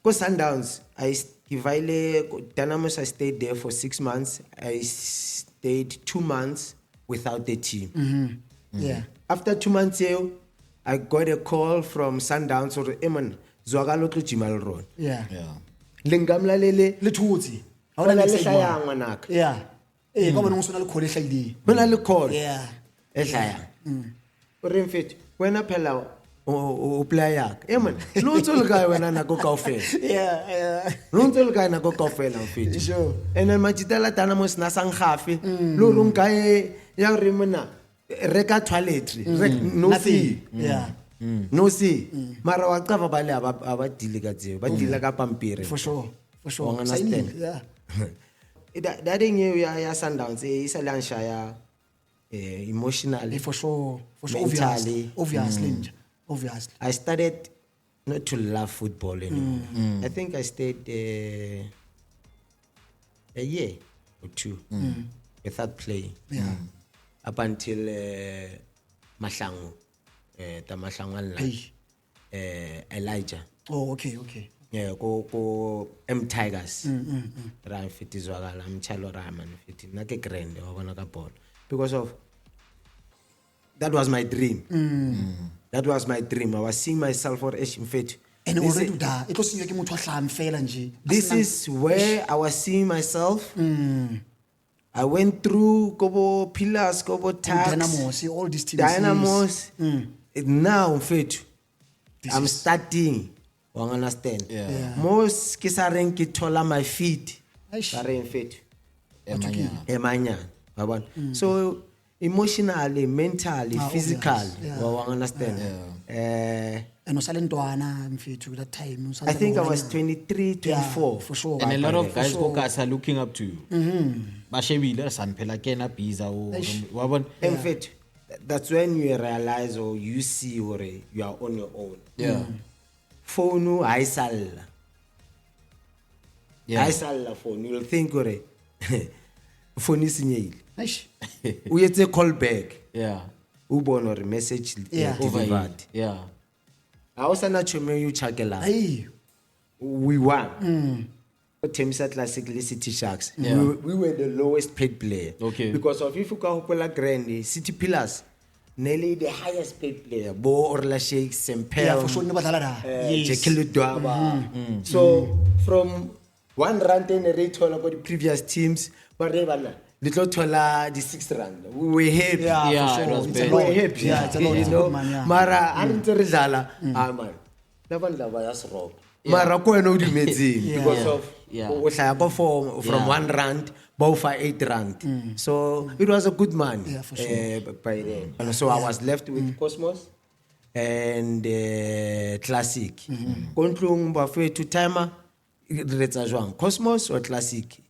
Go Sundowns. Dynamos, I stayed there for 6 months. I stayed 2 months without the team. Yeah. After 2 months here, I got a call from Sundowns or Eman Zwagalo Jimal Road. Yeah. Lingamla lele Le thotse. Ha hona ona le le hlaya ngwanaka. Yeah. Ka bona go sona le khole hlaile. Hona le call. Yeah. E hlaya. O re mfethu wena phela o player Eman lo ntse le kae wena nako kaofela. Yeah. Lo ntse le kae nako kaofela mfethu. Sure. And then Majitela Dynamo sna sanghafe lo rong kae ya re mona reka toiletry no see. Yeah. No see. Mara wa qava ba le aba dile ka tseo ba dile ka pampiri. For sure. You understand? Yeah. That thing ya Sundowns is a lansha emotionally. For sure. Mentally. Obviously. I started not to love football anymore. I think I stayed a year or two without playing. Yeah. Up until Mahlangu, Hey. Elijah. Oh, okay. Yeah, go M Tigers. Ram fit izwakala mchalo Raman fit nake grand wabona ka ball because of that was my dream. That was my dream. I was seeing myself for Eshim fit. And already da it was ke motho a hlahang fela nje. This is where I was seeing myself. I went through Kobo Pillars, Kobo Tax, Dynamos, all these teams. Dynamos. Now, fit, I'm starting. You understand? Yeah. Most kisaren ki tola my feet. Aish. Karen fit. Emanya. Emanya. So emotionally, mentally, physically, obvious. you understand? And usalentwana mfethu that time. I think I was 23, 24. Yeah, for sure. And a lot of guys who are looking up to you. Bashebile sanphela kena biza o wabona. In fact, that's when you realize or you see or you are on your own. Yeah. Phone aisalla. Yeah. Aisalla phone. You'll think or phone is in Aish. we get a call back. Yeah. Ubon or message Yeah. delivered. Yeah. I was not sure you chakela. Hey. We won. Temisa Classic City Sharks. Yeah. We were the lowest paid player. Okay. Because of if you go Grand City Pillars, nearly the highest paid player. Bo Orla Sheikh, Sempel, Yeah, for sure ne batla da. Jekyll Dwaba. So from one rand and a rate about the previous teams, whatever. Little tola the 6 rand. We were happy. Yeah, Yeah, for it sure. was It's bad. a lot. We were happy. Yeah, it's a lot. You It's a know, good man, yeah. Mara arinto rizala. Man. Laban lava yas rob. Mara ko eno di medzing because of from 1 rand, both for 8 rand. So it was a good money. Yeah, for sure. By then. And so I was left with Cosmos and Classic. Kontlung bafe to timer. Retsa jwang Cosmos or Classic?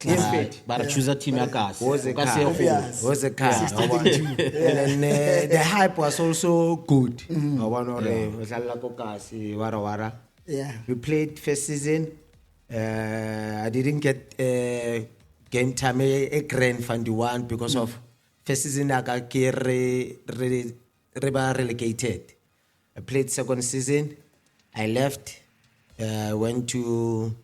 But choose a team Was a car. Obvious. Was a car. And then the hype was also good. Wara. Yeah. We played first season. I didn't get game time a grand fund one because of first season I got relegated. I played second season. I left. Went to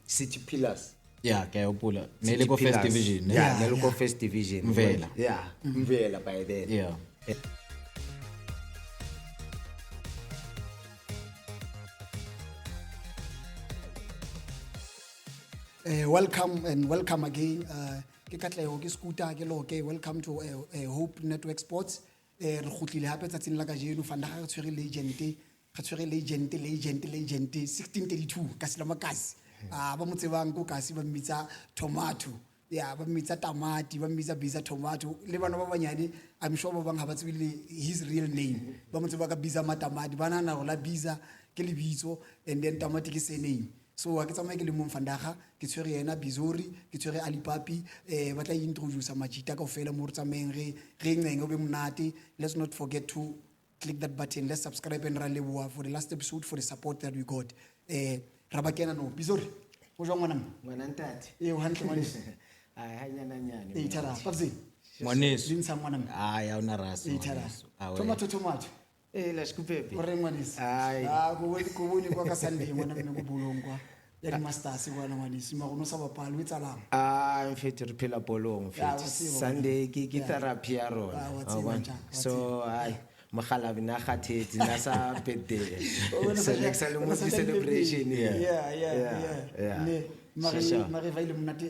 City Pillars. Yeah, kayopula. City Nele go first Pillars. division. Yeah, Nele go first division. Mvela. Yeah, Mvela by then. Yeah. Welcome and welcome again. Ke Katleho ke Scooter ke lo ke welcome to Hope Network Sports. Re khutlile hape tsatsing la kajeno fanda ga tshwere legend 1632 ka sela makasi. Ba motsebang ko kasi ba mmitsa tomato. Yeah, ba mmitsa tamati, ba mmitsa biza tomato. Le bana ba banyane I'm sure ba bang ha ba tsebile his real name. Ba motseba ka biza matamati, bana na la biza ke lebitso and then tamati ke surname. So wa ke tsamaye ke le mong fandaga ke tshwere yena Bizori ke tshwere Alipapi ba tla introduce Majita ka ofela mo re tsamayeng re ngeng o be monate. Let's not forget to click that button. Let's subscribe and ra leboa for the last episode for the support that we got. Ra ba kena no Bizori go jwa ngwana Ngwana ntate. o hantle ngwana Ai hanyana thara papse Ngwaneso. dintsha ngwana Hayi awunarasa. thara Ngwaneso. tomato la skupepe. o re ngwanisa Ai. go bone kwa ka Sunday ngwana mme go bolong kwa ya di-masters kwana ngwaneso mara o ne o sa bapale o etsalang mfethu re phela bolong Ya, wa mfethu tseba, Sunday ke therapy ya Ah, wa rona tseba, wa bona? Ntjha, wa so ai mogalabi na kgathetse na sa birthday O ne so sa- next time o ne mo sa di tlamehile celebration pele. yeah Yeah. Ne, mare Sure. mare va ile monate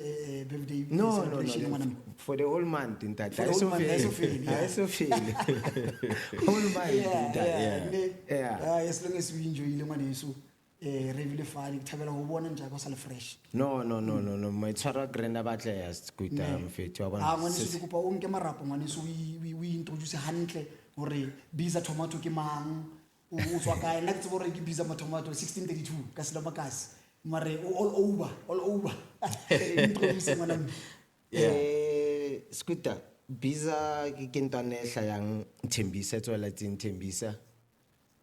birthday No, celebration ngwana no. For the whole month, in that. For the whole month, ha e so fele, yeah. I so feel. Whole month, in that. Yeah. as long as we enjoyile ngwaneso re ebile fane ke thabela go bona njaka o sa le fresh No. Maitshwaro a grand a batleha skuta mfethu wa bona. ngwaneso ke kopa o nke marapo ngwaneso o introduce hantle gore Biza Tomato ke mang o tswa kae nna ke tsebo gore ke Biza Tomato 1632 ka Selamakasi mare all over introduce ngwana Skuta, Biza ke ntwana e hlayang Thembisa tswela tseng Thembisa.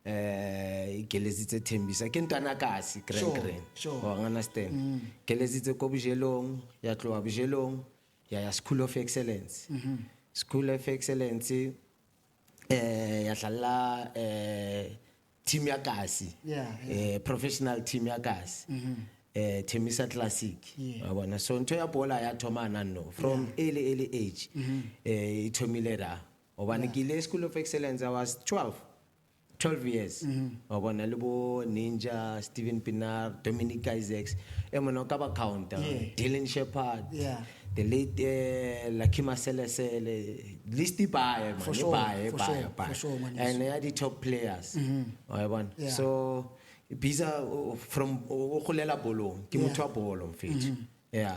Keletsitse Thembisa ke ntwana kasi grand. Sure. Wa understand. Keletsitse ko bojelong, ya tloa bojelong, ya School of Excellence. School of Excellence ya hlalla team ya kasi. Professional team ya kasi. Thembisa Classic. Wa bona so ntho ya bola ya thoma nano from early age. Ithomile da. Obane ke ile School of Excellence I was 12 years. Wa bona le bo Ninja, Steven Pinar, Dominic Isaacs, emona ka ba counter, Dylan Shepard. The late Lakima Selesele, list buy, For sure, man, and they are the top players. So Biza from Okulela Bolo, Kimutua Bolo, yeah.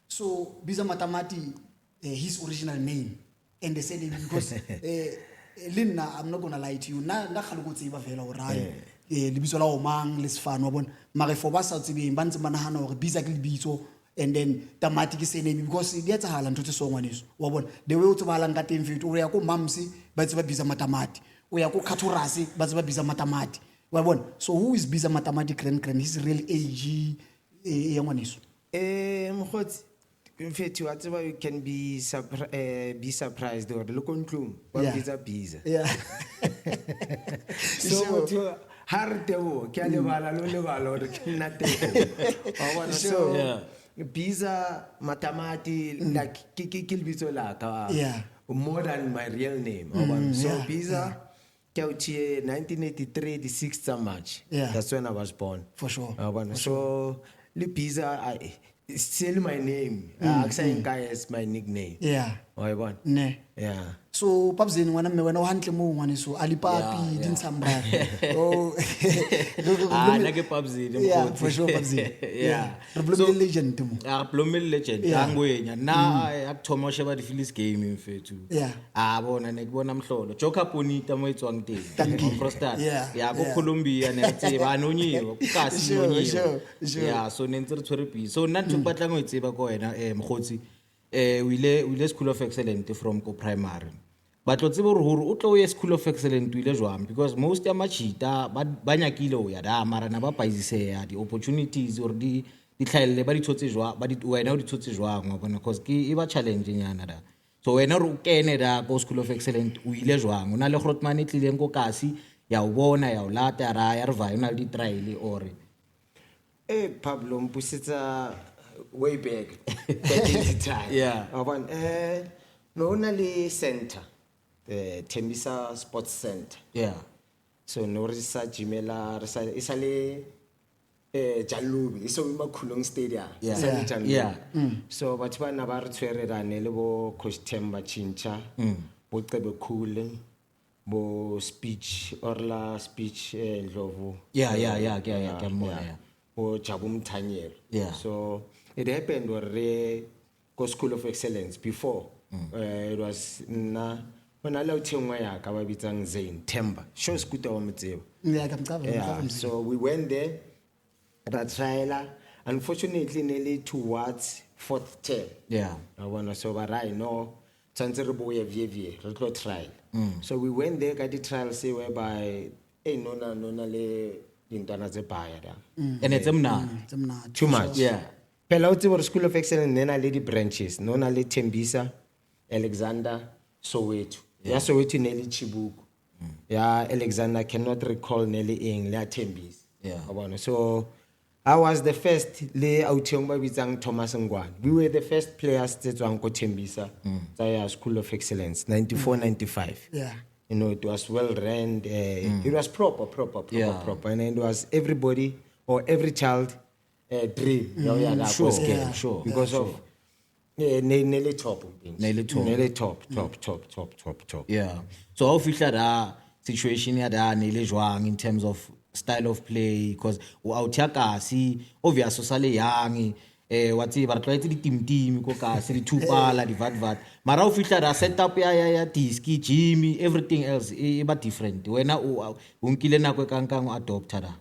So Biza Matamati, his original name, and they said it because Lina, I'm not gonna lie to you. Na khalukutsi ba vela o rai. Lebitso la o mang le sefano wa bona. Mare for ba sa tsebeng ba ntse ba nahana hore Biza ke lebitso and then Tamati ke surname because di etsahala ntho tse songwaneso. Wa bona the way o tsebahalang ka teng fethu o ya ko Mamsi ba tseba Biza Matamati. O ya ko Khathurasi ba tseba Biza Matamati. Wa bona so who is Biza Matamati grand his real age e ngwaneso. Mkhotsi mfethu wa tseba you can be surprised or look on klum wa Biza. Yeah. So motho ha re tebo ke a lebala lo lebala hore ke nna teng. Wa bona so Biza Matamati like ke lebitso la ka more than my real name. So Biza ke 1983 the 6th of March. That's when I was born. For sure. So le Biza it's still my name. Aksa Nkai is my nickname. Wa bona. Ne. So papzeni ngwana mme wena o hantle mo ngwaneso alipapi di ntshambra. Oh. Na ke papzeni mkhotsi. For sure papzeni. Re blomile legend mo. Blomile legend angwenya na akuthoma sheba di Phillies game mfethu. Bona ne kubona mhlolo. Joker Bonita mo etswang teng. On Frostad. Ya go Colombia ne tseba anonyiwa ku kasi nonyiwa. So ne ntse re tshwere pi. So nna ntse batlang go itseba ko wena mkhotsi. We ile School of Excellence from ko primary. But lo tsebe hore o tlo ye School of Excellence ile jwang because most ya machita ba nyakile o ya da mara na ba paisise di opportunities or di tlhaelle ba di tshotse jwa ba di wena o di tshotse jwang wa bona because ke e ba challenge nyana da so wena re o kene da ko School of Excellence o ile jwang o na le Grootman e tlileng ko kasi ya o bona ya o lata ra ya re va yona di trial or Pablo mpusetsa way back in the time. No only center, the Thembisa Sports Center. So no research Jimela isale Jalubi, so we Kulung Stadium. So but when I was tshwere bo Coach Themba Chincha, bo Cebe Khule, bo speech orla speech Ndlovu. Or Jabum Tanyel. So it happened where go School of Excellence before. It was when I allowed Tingwaya Kababitang Zain Themba. Show scooter on the so we went there, Ratraila, unfortunately nearly towards 4th term. I wanna so but I know Tanzerboya VV, trial. So we went there, got the trial say whereby nona le and it's too much. Pelauti School of Excellence, then I lady branches, Nona le Thembisa, Alexander, Soweto. Soweto Nelly Chibuku. Alexander cannot recall Nelly Ing, La Thembis. So I was the first le Autiong ba bitsang Thomas Ngwane. We were the first players tse tswang ko Tembisa tsa School of Excellence 94-95. Yeah. You know, it was well ran. It was proper, and it was everybody or every child dream. Sure. Because of nearly top. Yeah. So how feel that situation ya da nearly jwang in terms of style of play? Because out here kasi obvious so sale young. What's it? But try to the team ko kasi the two pala the vat. Mara feel that setup ya diski Jimmy everything else but different. When unkile na ko kang adopt da.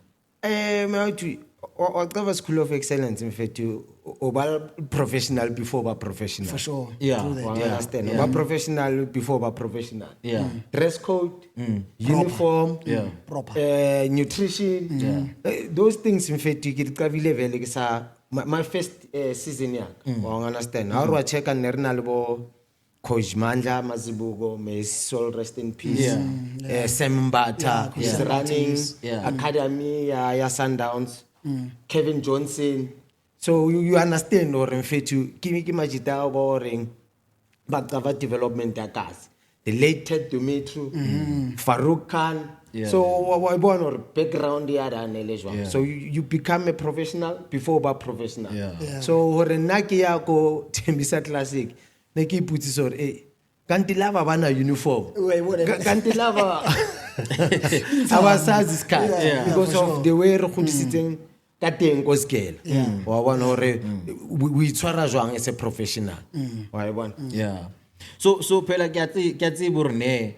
Whatever School of Excellence, in fact, you professional before professional. For sure. Yeah. Understand. Professional before professional. Yeah. Dress code, uniform, Proper. Nutrition. Those things, in fact, you get level. My first season, understand. How do I check and learn Coach Mandla Mazibugo, may his soul rest in peace. Sam Mbata, he's running Academy, Sundowns. Kevin Johnson. So you understand, or in fact, you Kimi Majita boring, but the development gas. The late Ted Dumitru, Farouk Khan. So I born or background here. So you become a professional before professional. So when Nakia go Tembisa Classic, Neki puts or Kantilava bana uniform. Kantilava our size is cut because of the way we're sitting. Kateng ko scale. Wa bona hore we tshwara jwang as a professional. Wa bona. Yeah. So phela ke atsi burne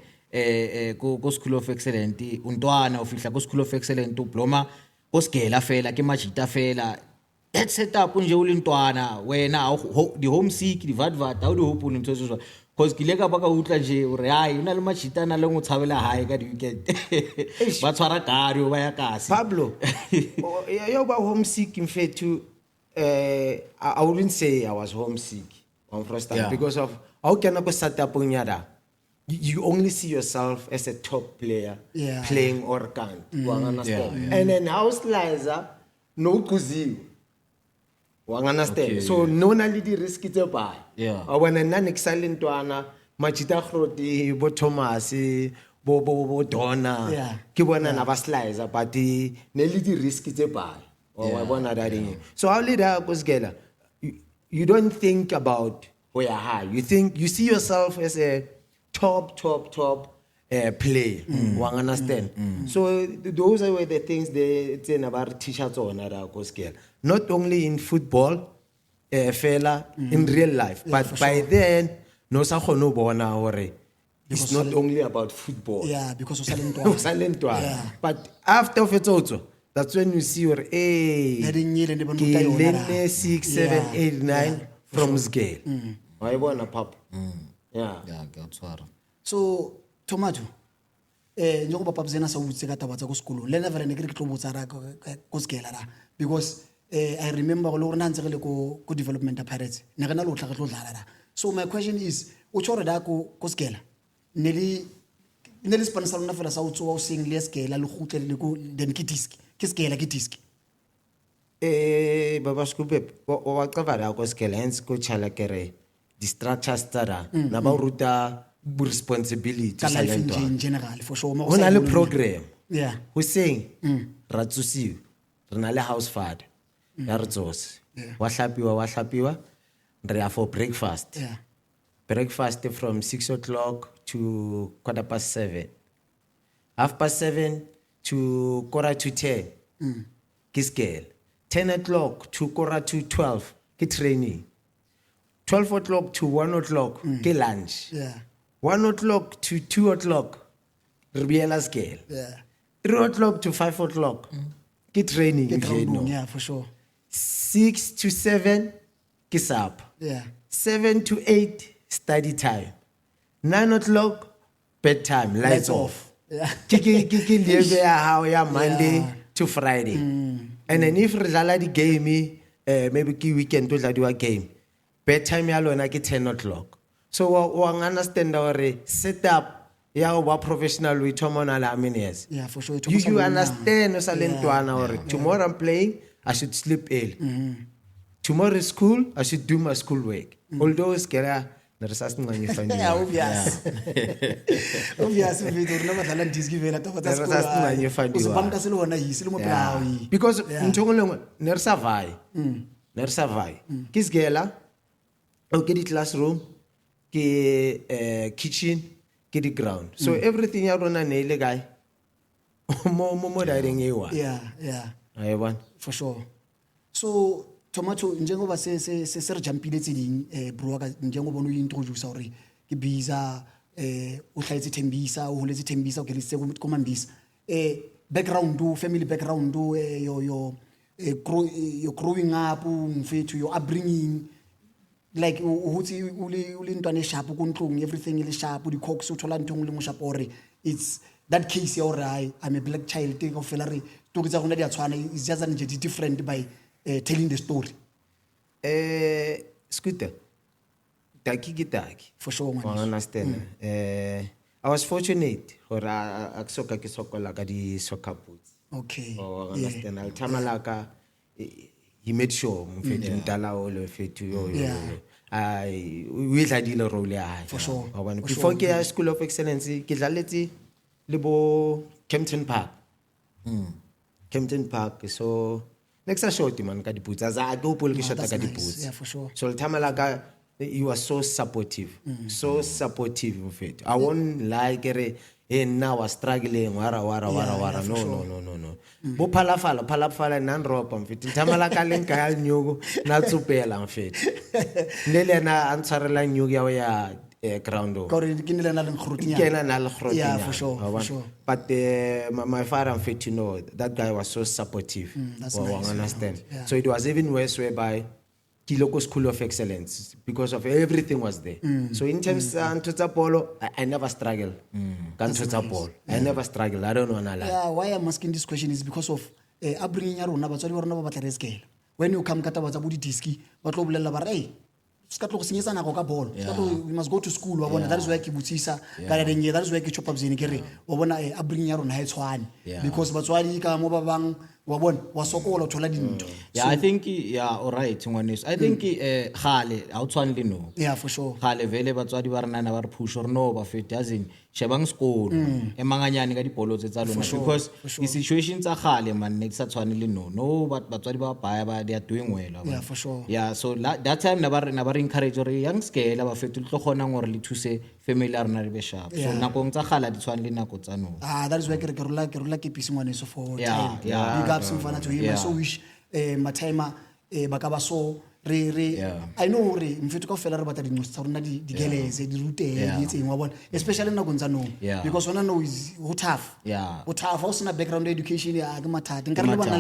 ko School of Excellence untwana ufihla ko School of Excellence ubloma ko scale fela ke majita fela. That setup nje ulintwana wena the homesick the vat how do hope ntso so because kile ka baka utla nje ore hayi una le machita na le ngotshabela hayi ka di weekend ba tshwara gari ba ya kasi Pablo yo ba homesick in fact I wouldn't say I was homesick on first time because of how can I go set up nyada you only see yourself as a top player playing organ you understand and then house liza no kuziwe understand so no na le di risk tse ba when nna excellent wana machita groti bo Thomas bo Donna ke bona na ba slicer but ne le di risk tse ba wa bona that so how leader goes together you don't think about where high you see yourself as a top player understand so those are the things they about t-shirts on not only in football fella in real life but by then no sa khono bona hore it's not only about football because of salentwa but after fetotso that's when you see where 6 7 8 9 from scale wa bona pap ngiyatshwara so Tomato njengoba papzena sa utse ka taba tsa go sekolo le never ne ke tlo botsa ra go skela ra because I remember go lona ntse le ko development of Pirates ne rena lo tla go dlala ra so my question is o tshore da ko skela ne le sponsor na fela sa utso wa sing le skela le gutle le ko then ke disk ke skela ke disk baba skupe wa qavara ko skela hence ko chala kere the structures tara na ba ruta responsibility in general for sure on a program who saying ratsusiwe rena le house father ya rtsos wa hlapiwa re ya for breakfast breakfast from 6 o'clock to 7:15 7:30 to 10:15 ke scale 10 o'clock to 12:15 ke training 12 o'clock to 1 o'clock ke lunch 1 o'clock to 2 o'clock Ribiela scale 3 o'clock to 5 o'clock ke training for sure 6 to 7 ke sap 7 to 8 study time 9 o'clock bedtime lights off ke live how ya Monday to Friday and then if re dlala di game maybe ke weekend to dladiwa game bedtime ya lona ke 10 o'clock so wa understand our setup ya ba professional we tomona la years for sure you understand osalentwana or tomorrow I'm playing I should sleep early. Tomorrow is school, I should do my schoolwork. Although it's kera, obvious. Obvious, mfethu rena badlala diski vela taba tsa Re sa se nganye fandiwa. Usibamka se le hona yisi le mo pelawi. Because ntongolengwe ne re sa vai. Ke sigela o ke di classroom, ke kitchen, ke di ground. So everything ya rona ne ile kae? Mo direng ewa. Yeah. Ayibona. For sure. So Tomato njengoba se re jumpile tse ding bro ka njengoba no introduce hore ke biza o hlaetse Thembisa o holetse Thembisa o keletse ko Mambisa background family background your growing up mfethu your upbringing like uthi ule ntwana sharp ko ntlong everything ile sharp di cooks o thola ntong le mo sharp ore it's that case ya ore I'm a black child take of fela re to ke tsa gona di a tshwana it's just an different by telling the story. Scooter. Taki. For sure, I understand. I was fortunate for a soccer ke sokola ka di soccer boots. Okay. I understand. Al tamalaka he made sure mfethu mdala o le mfethu yo. We tla dile role ya. For sure. Before ke School of Excellence ke dlaletse le bo Kempton Park. Kempton Park so next short man ka di boots as I go pull ke shota ka di boots. Yeah, for sure. So tamalaka you are so supportive. So supportive mfethu. I won't lie kere now was struggling wara no. Bo phalafala nan ropa mfethu. Tamalaka lenka ya nyugo na tsupela mfethu. Nele na antshwarela nyugo ya ground o. Yeah, for sure. But my father and faith, that guy was so supportive. That's nice. Understand. Yeah. So it was even worse whereby Kiloko School of Excellence because of everything was there. So in terms of Polo, I never struggled. I never struggled. I don't know. Yeah, why I'm asking this question is because of upbringing ya rona batswadi ba rona ba batla rescale. When you come kata batsa bodi diski, ba tlo bolela ba re ska tlo go senyetsa nako ka ball. We must go to school wa bona. That is why ke butsisa ka re that is why ke chop up zeni ke re wa bona upbringing ya rona ha etshwane because batswadi ka mo ba bang wa bona wa sokola thola dinto. Yeah, I think all right ngwaneso. I think khale ha o tshwane le no. Yeah, for sure. Khale vele batswadi ba rena na ba re push or no ba fete azin shebang sekolo emanganyane ka dipolo tse tsa lona because the situation tsa khale man ne sa tshwane le no batswadi ba baya ba they are doing well. Yeah, for sure. Yeah, so that time na ba encourage or young scale ba fete tlo khona ngore le thuse family rena re be sharp. So nakong tsa khala di tshwane le nako tsa no. That is why ke rola ke pisi ngwaneso for time. Yeah. Big ups mfana to him. I so wish my timer bakaba so I know re mfethu ka fela re batla dinyo tsa rona di geleze di rute di tseng wa bona especially na gonza no because ona no is tough. Tough ha o sena background education ya ke mathata nka re le bana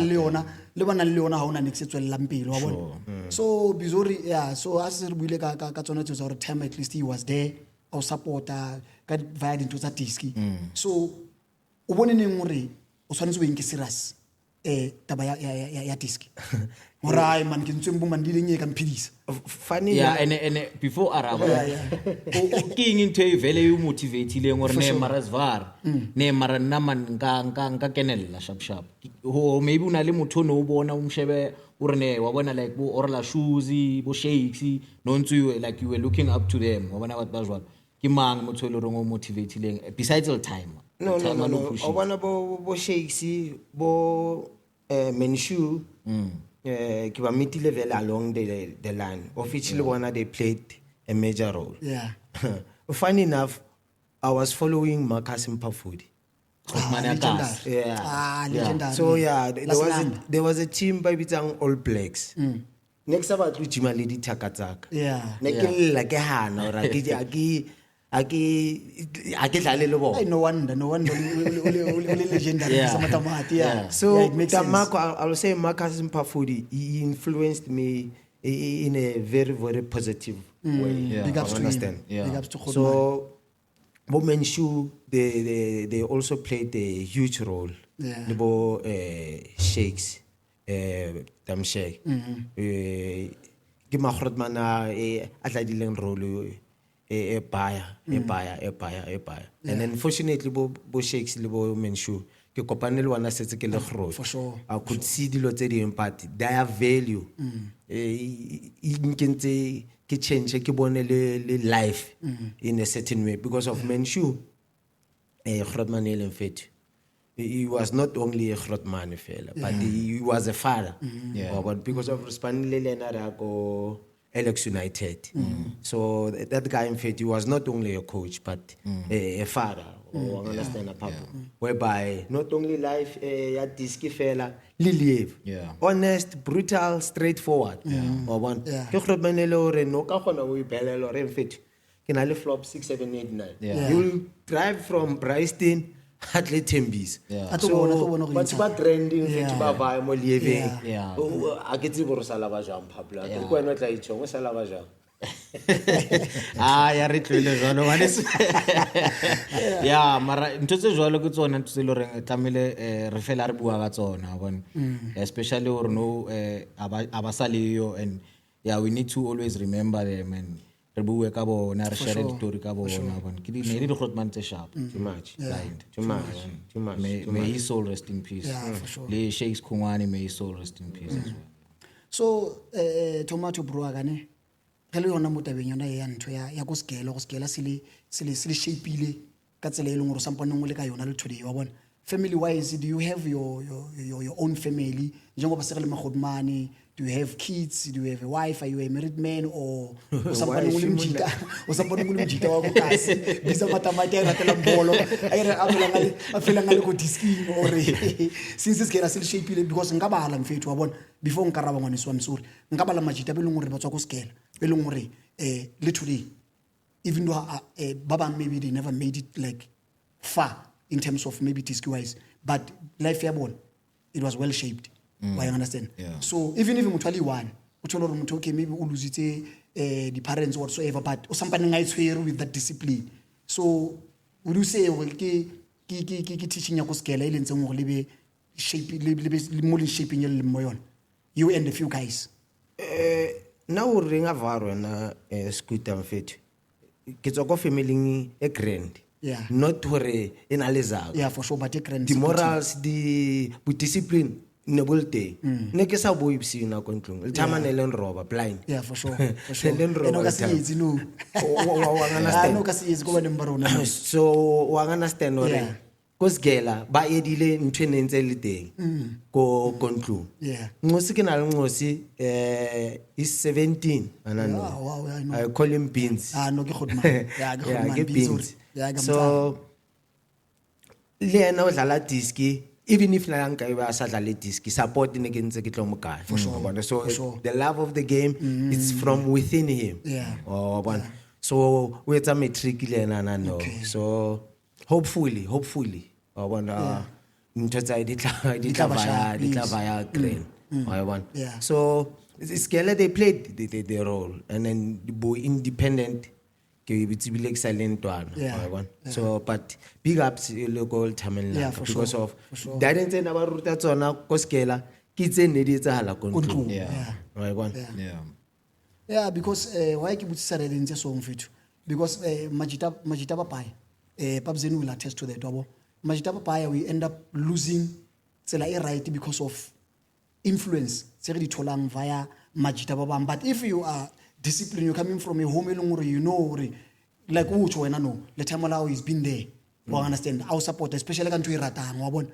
le yona ha ona next tswela mpilo wa bona. So bizori so as re buile ka tsona tse tsa re time at least he was there au supporta ka via dinto tsa diski. So o bone neng gore o tshwanetse o nke serious taba ya diski. Morai man ke ntswembo man di lenye ka mphidisa. Funny and before araba king into vele you motivate ile ngore ne marazvar ne marana man ka kenella sharp ho maybe una le motho no bona umshebe ure ne wa bona like bo orla shoes bo shakes no ntsu like you were looking up to them wa bona batho ba jwalo ke mang motho le reng o motivate ileng besides all time no o bona bo shakes bo Menshu ke ba meetile vele along the line officially one they played a major role. Funny enough I was following Marcus Mpafudi. Legendary. So there was a team by bitsang All Blacks. Next about Jima Lady Takatsaka. Like a hana or no wonder legendary So Tamako, I will say Marcus Mpafudi, he influenced me in a very, very positive way. Big ups to understand. Big ups to So Bomenshu, they also played a huge role. Libo Shakes, Damshek. Gimahrod mana atladileng role. A buyer. And then fortunately bo Shakes libo Menshu ke kopane le wana setse ke le groot. For sure, I could see dilo tse dingwe but their value nkentse ke change ke bone le life in a certain way because of Menshu Grootman Helen Fethu. He was not only a Grootman fella, but he was a father. But because of Respanile Narako Alex United. So that guy in fact, he was not only a coach, but a father. Or understand a papa. Whereby not only life at this fella, live. Honest, brutal, straightforward. Or one. Grootman no kahona we belelo re fit. Can I flop 6, 7, 8, 9? You will drive from Bryston. Atlet Tembis. So, but about trending, about buy more living. I get to Salava Jam, Pablo. I don't know like Chong Salavaja. Ya re tlile jalo wa nese. Ya mara ntse jalo ke tsona ntse le re tlamile re fela re bua ka tsona bona. Especially or no abasaliyo and yeah we need to always remember them and re bue ka bona re share story ka bona bona ke di ne di Grootman tse sharp too much may his soul rest in peace le Shakes Khungwane may his soul rest in peace as well. So Tomato bro agane ge le yona motabeng yona ya ntho ya go skela sile shapeile ka tsela e leng gore sampane ngwe le ka yona le today wa bona family wise do you have your own family njengoba se re le magodmane do you have kids do you have a wife are you a married man or sampane ngwe le mjita wa go kasi bisa matamati a ratela bolo a fela ngale go disking or since se skela sile shapeile because nka bala mfethu wa bona before nkaraba ngwane swa msuri nka bala majita be leng gore ba tswa go skela be leng gore literally even though baba maybe they never made it like far in terms of maybe disc wise but life yabona it was well shaped why you understand so even if motho ali one o tsholo re motho okay maybe o lositse the parents whatsoever but o sampane nga itshwere with that discipline so would you say ke teaching ya go skela ile ntseng gore lebe shape le mo le shaping le mo yona you and a few guys now o renga varo na scooter mfethu ke tswa go family e grand not hore ena lezako for sure but a grand the morals the discipline ne bolte ne ke sa boipsi na kontlong le thama ne le roba blind for sure le roba ka se itse no wa understand no ka se itse go bana mbarona so wa understand ore kosgela ba edile ntwene ntse le teng go kontlong ngosi ke na le ngosi is 17 anano I call him Beans no ke Grootman ke Beans so le ena o dlala diski even if la nka iba sa dlala diski support ne ke ntse ke tlo mo kae so the love of the game is from within him so we etsa matric le ena no so hopefully bona ntho tsa di tla vaya grand so Skela they played the role and then the boy independent ke bitsibile ke silent one so but big ups le go Tamil because of that ntse na ba ruta tsona ko Skela ke tse ne di etsahala kontlong because why ke butsisa re dintse so mfethu because majita ba pai Pabzeni will attest to that wabo majita ba pai we end up losing tsela e right because of influence tse re di tholang via majita ba bang but if you are discipline you're coming from a home elong you know like ucho wena no le time lao is been there you understand our support especially ka ntwe ratang wa bona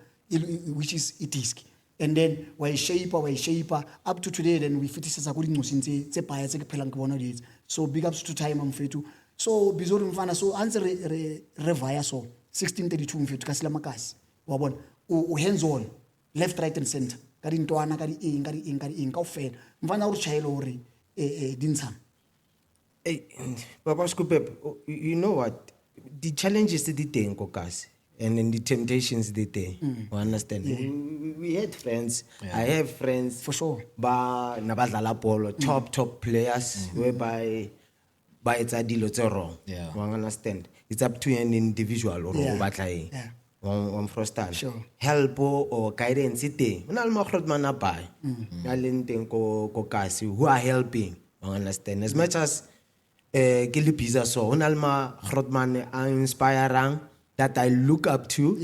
which is idisk and then we shape up to today then we fitisa go dinqosing tse paya tse ke phelang ke bona di so big ups to time mfethu so bizori mfana so answer re via so 1632 mfethu ka sila makasi wa bona o hands on left right and center ka dintwana ka di eng ka ofela mfana o re chaelo hore dintsha Papa Scoop, you know what? The challenges the thing, Kokas, and then the temptations the thing. You understand? We had friends. I have friends for sure. Ba Nabadala Polo, top players, whereby it's a deal wrong. You understand? It's up to an individual or battle. One frostan. Sure. Help or guidance thing. Unalma Grootman abai. Nalinting Kokasi who are helping. You understand? As much as ke pizza so onalma Grootman inspiring that I look up to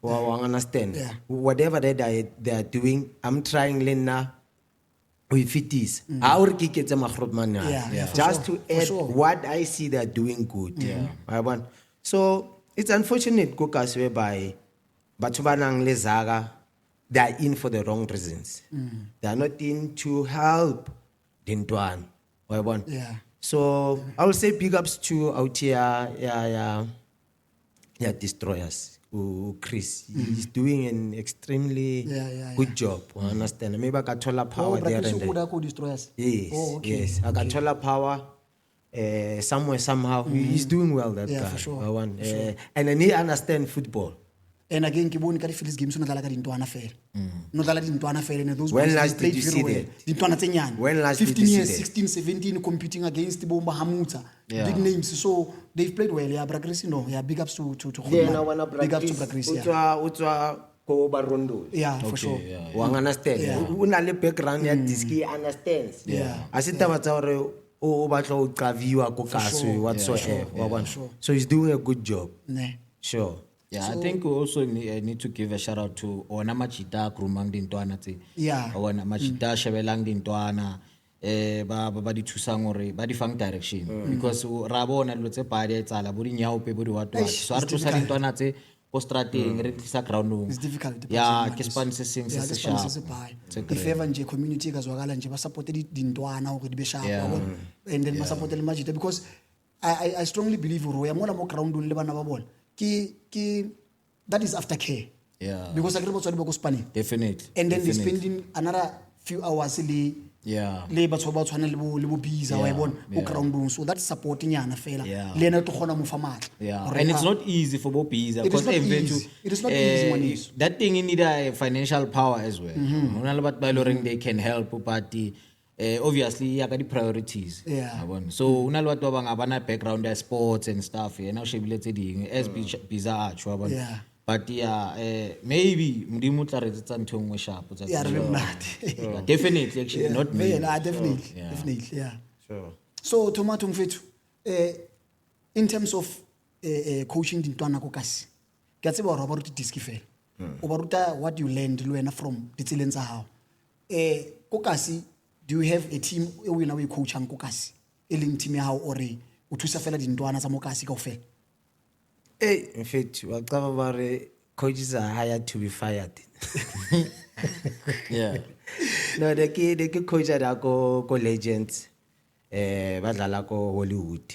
Wa understand? Yeah. Whatever they are doing, I'm trying Lena with it is. Our kick a man. Yeah, for Just sure, to for add sure. what I see they're doing good. I want. So it's unfortunate Kokas whereby Batubanang Lezaga, they are in for the wrong reasons. They are not in to help Dintuan. I want. Yeah. So I will say big ups to out here, destroyers. Chris, he's doing an extremely good job. I understand. Maybe I got taller power there and there. Destroyers. Yes, yes. I got taller power. Somewhere, somehow, he's doing well. That guy. For sure. I want, and then he understands football. And again, Kiboni ka Phillies games no dala ka Dintuana fair. No dala Dintuana fair, and those When boys, last they did you played see very that? well. Dintuana tsenyane. When last did 15 you see years, that? 16, 17 competing against the Bomba Hamuta. Yeah. Big names. So they've played well. Yeah, Brakris, no. Yeah, big ups to Then I Khumalo. wanna Big ups to Brakris. Yeah. Utwa ko Barondo. Yeah, for sure. Wang understand. Yeah. Una le background ya diski understands. Yeah. Asita batsa hore o batla o qaviwa ko kaswe whatsoever. Wa bona. So he's doing a good job. Ne. Sure. Yeah, I think we also need to give a shout out to Ona Machita Krumang Dintwana tse. Yeah. Ona Machita Shebelang Dintwana ba di thusang hore ba di fang direction because ra bona lo tse padi etsala bo di nyao pe bo di watwa. So re thusa Dintwana tse ko strateng re tlisa groundong. It's difficult. Yeah, ke span se seng Yeah, se ke sharp. span se pai. If ever nje community ka zwakala nje ba support Dintwana hore di be sharp. And then ba support le Majita because I strongly believe hore ya mola mo groundong le bana ba bona. That is aftercare. Yeah. Because I agree about what spanning. Definitely. And then they definitely. spending another few hours le batho ba tshwana le bo biza wa bona o groundong, so that's supporting yana fela le ena to khona mo fa matla. Yeah, and it's not easy for both pizza It is not easy. It is not easy, Moniso. That thing you need a financial power as well. They can help, but obviously you got the priorities. Yeah. So una lo batho ba bang abana background as sports and stuff. Now shebile tse ding as pizza achwa. Yeah. But maybe mdimu tla re tsa ntho ngwe sharp tsa. Yeah, really not. Definitely actually not me. Definitely, yeah. Sure. So Tomato Mfethu, in terms of coaching Dintwana ko kasi. Ke a tseba hore ba ruta diski fela. O ba ruta what you learned le wena from ditseleng tsa hao. Ko kasi, do you have a team e wena we coachang ko kasi? E leng team ya hao ore o thusa fela Dintwana tsa mo kasi kaofela? In fact, coaches are hired to be fired. Yeah. No, the kid coach at go legends, badlala ko Hollywood.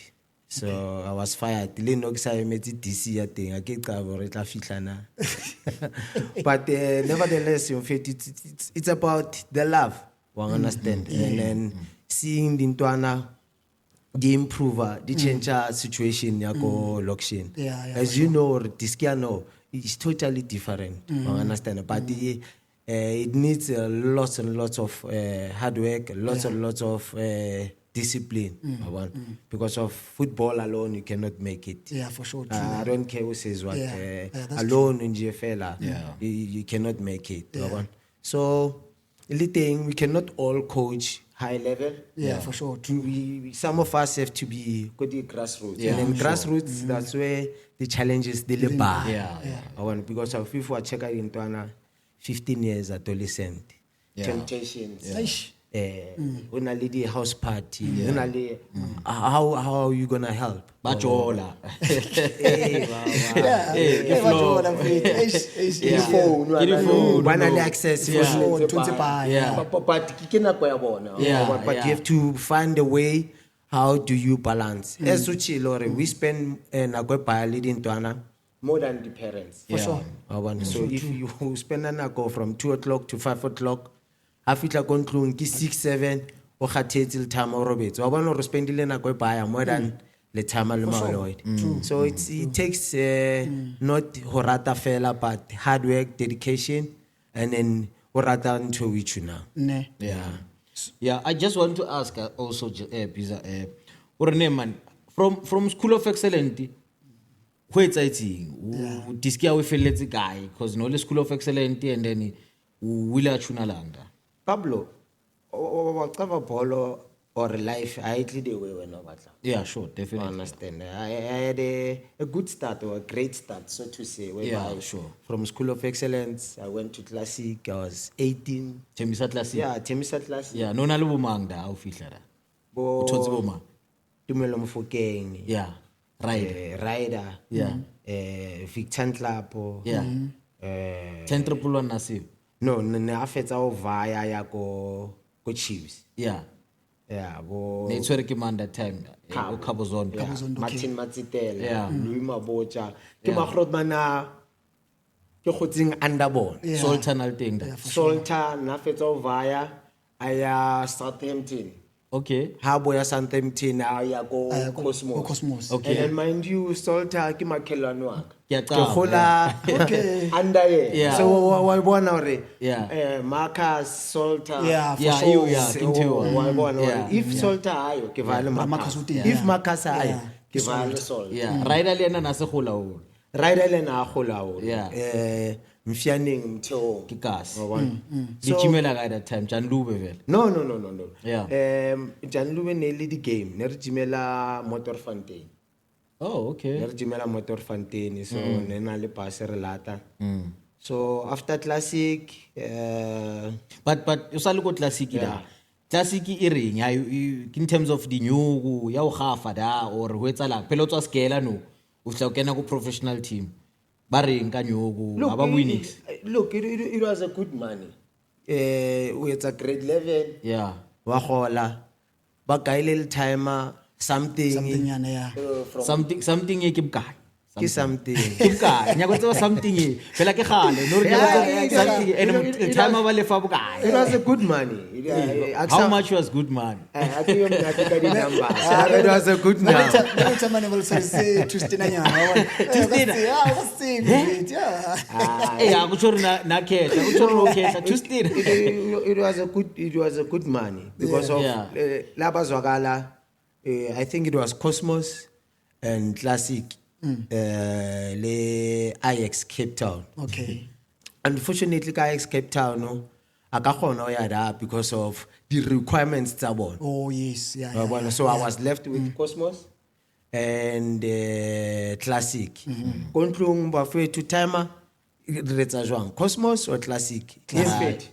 So I was fired. Le no sa emetse DC ya teng a ke qaba re tla fihlana. But nevertheless, in fact, it's about the love. One understand, and then seeing Dintwana. The improver, the change situation yako location. As you know, this no, it's totally different. Understand? But it needs lots and lots of hard work, lots and lots of discipline. Because of football alone, you cannot make it. Yeah, for sure. I don't care who says what. Alone in GFL, you cannot make it. So, we cannot all coach high level. Yeah, for sure. Some of us have to be good at grassroots. And then grassroots, that's where the challenges they live by. Because of if we check out into 15 years adolescent, temptations, only the house party, only how are you gonna help? Bachola. One access, but you have to find a way. How do you balance? As we spend more than the parents. For sure. So if you spend an hour from 2 o'clock to 5 o'clock, after going 6, 7, or time or robots, I want to spend more than the time alone. So it takes not horata fella, but hard work, dedication, and then horata into which you now. Yeah, I just want to ask also, Pizza, man, from School of Excellence, where's it? Diskia we feel let's guy because no School of Excellence and then we will Chunalanga. Pablo, whatever Polo or life I did the way when I was Yeah, sure, I definitely. understand. I had a good start or a great start, so to say. Whereby Yeah, sure. From School of Excellence, I went to Classic. I was 18. Thembisa Classic. Yeah, Temisa Classic. Yeah, no na le bomang da o fihla da. O thotse bomang. Tumelo Mofokeng. Yeah. Right. Rider. Yeah. Victor Nhlapo. Yeah. Tentrepolo nasi. No, ne a fetsa o vaya ya ko Chiefs. Yeah. Yeah, bo Ne tswere ke man that time. O Khabozon. yeah, Martin Matsitela, Yeah. Louis Mabocha. Ke Magrotmana ke khotsing underball. Yeah. Sultan al teng da. Sultan na fetsa o vaya aya Southampton. Okay. Habo ya Southampton aya ko Ko Cosmos. Cosmos. Okay. And then mind you, Sultan ke makhelwane wa ka. Ke a Ke qala, gola Okay. under ye. Yeah. So wa bona hore Yeah. Marcus Sultan. Yeah, for Yeah, sure. you, yeah, ke ntho eo. Wa bona Yeah. hore if Sultan ayo ke vale Marcus Marcus. o teng. If Marcus ayo Yeah. ke vale Sultan. Yeah. Rider le yena na se gola o. Rider le na gola o. Yeah. Mfianeng mtheo. Ke kasi. Wa bona. Di chimela ka that time Jan Lube vele. No. Yeah. Janlube ne le di game. Ne re jimela Motor Fontaine. Oh, okay. Ne re jimela Motor Fontaine so ne na le pass re lata. So after Classic But o sa le go classic da. Classic e reng ya in terms of di nyuku ya o gafa da or ho etsa la pele o tswa skela no o tla o kena go professional team ba reng ka nyuku ba winnings. Look, it was a good money. It's a grade 11. Yeah. Wa gola. Ba kaile timer something. Something yana, yeah. From Something e ke bokae? ke something. Ke bokae? Nya go tswa something e. Fela ke gale no re nya go Yeah, something yeah. and time ba lefa It bokae? was a good money. How much was good man? I think I'm not the numbers. It was a good number. Every time I will say Tristina yana. Tristina? Yeah, what's the yeah. Eh ya go tsore na khetla go tsore o khetla Tristina. It was a good money because of Yeah. laba zwakala. I think it was Cosmos and Classic. Le Ajax Cape Town. Okay. Unfortunately, Ajax Cape Town no aka khona o ya da because of the requirements tsa bona. Oh yes, yeah. Wa bona, so I was left with Cosmos and Classic. Kontlong ba fe to timer re tsa jwang Cosmos or Classic?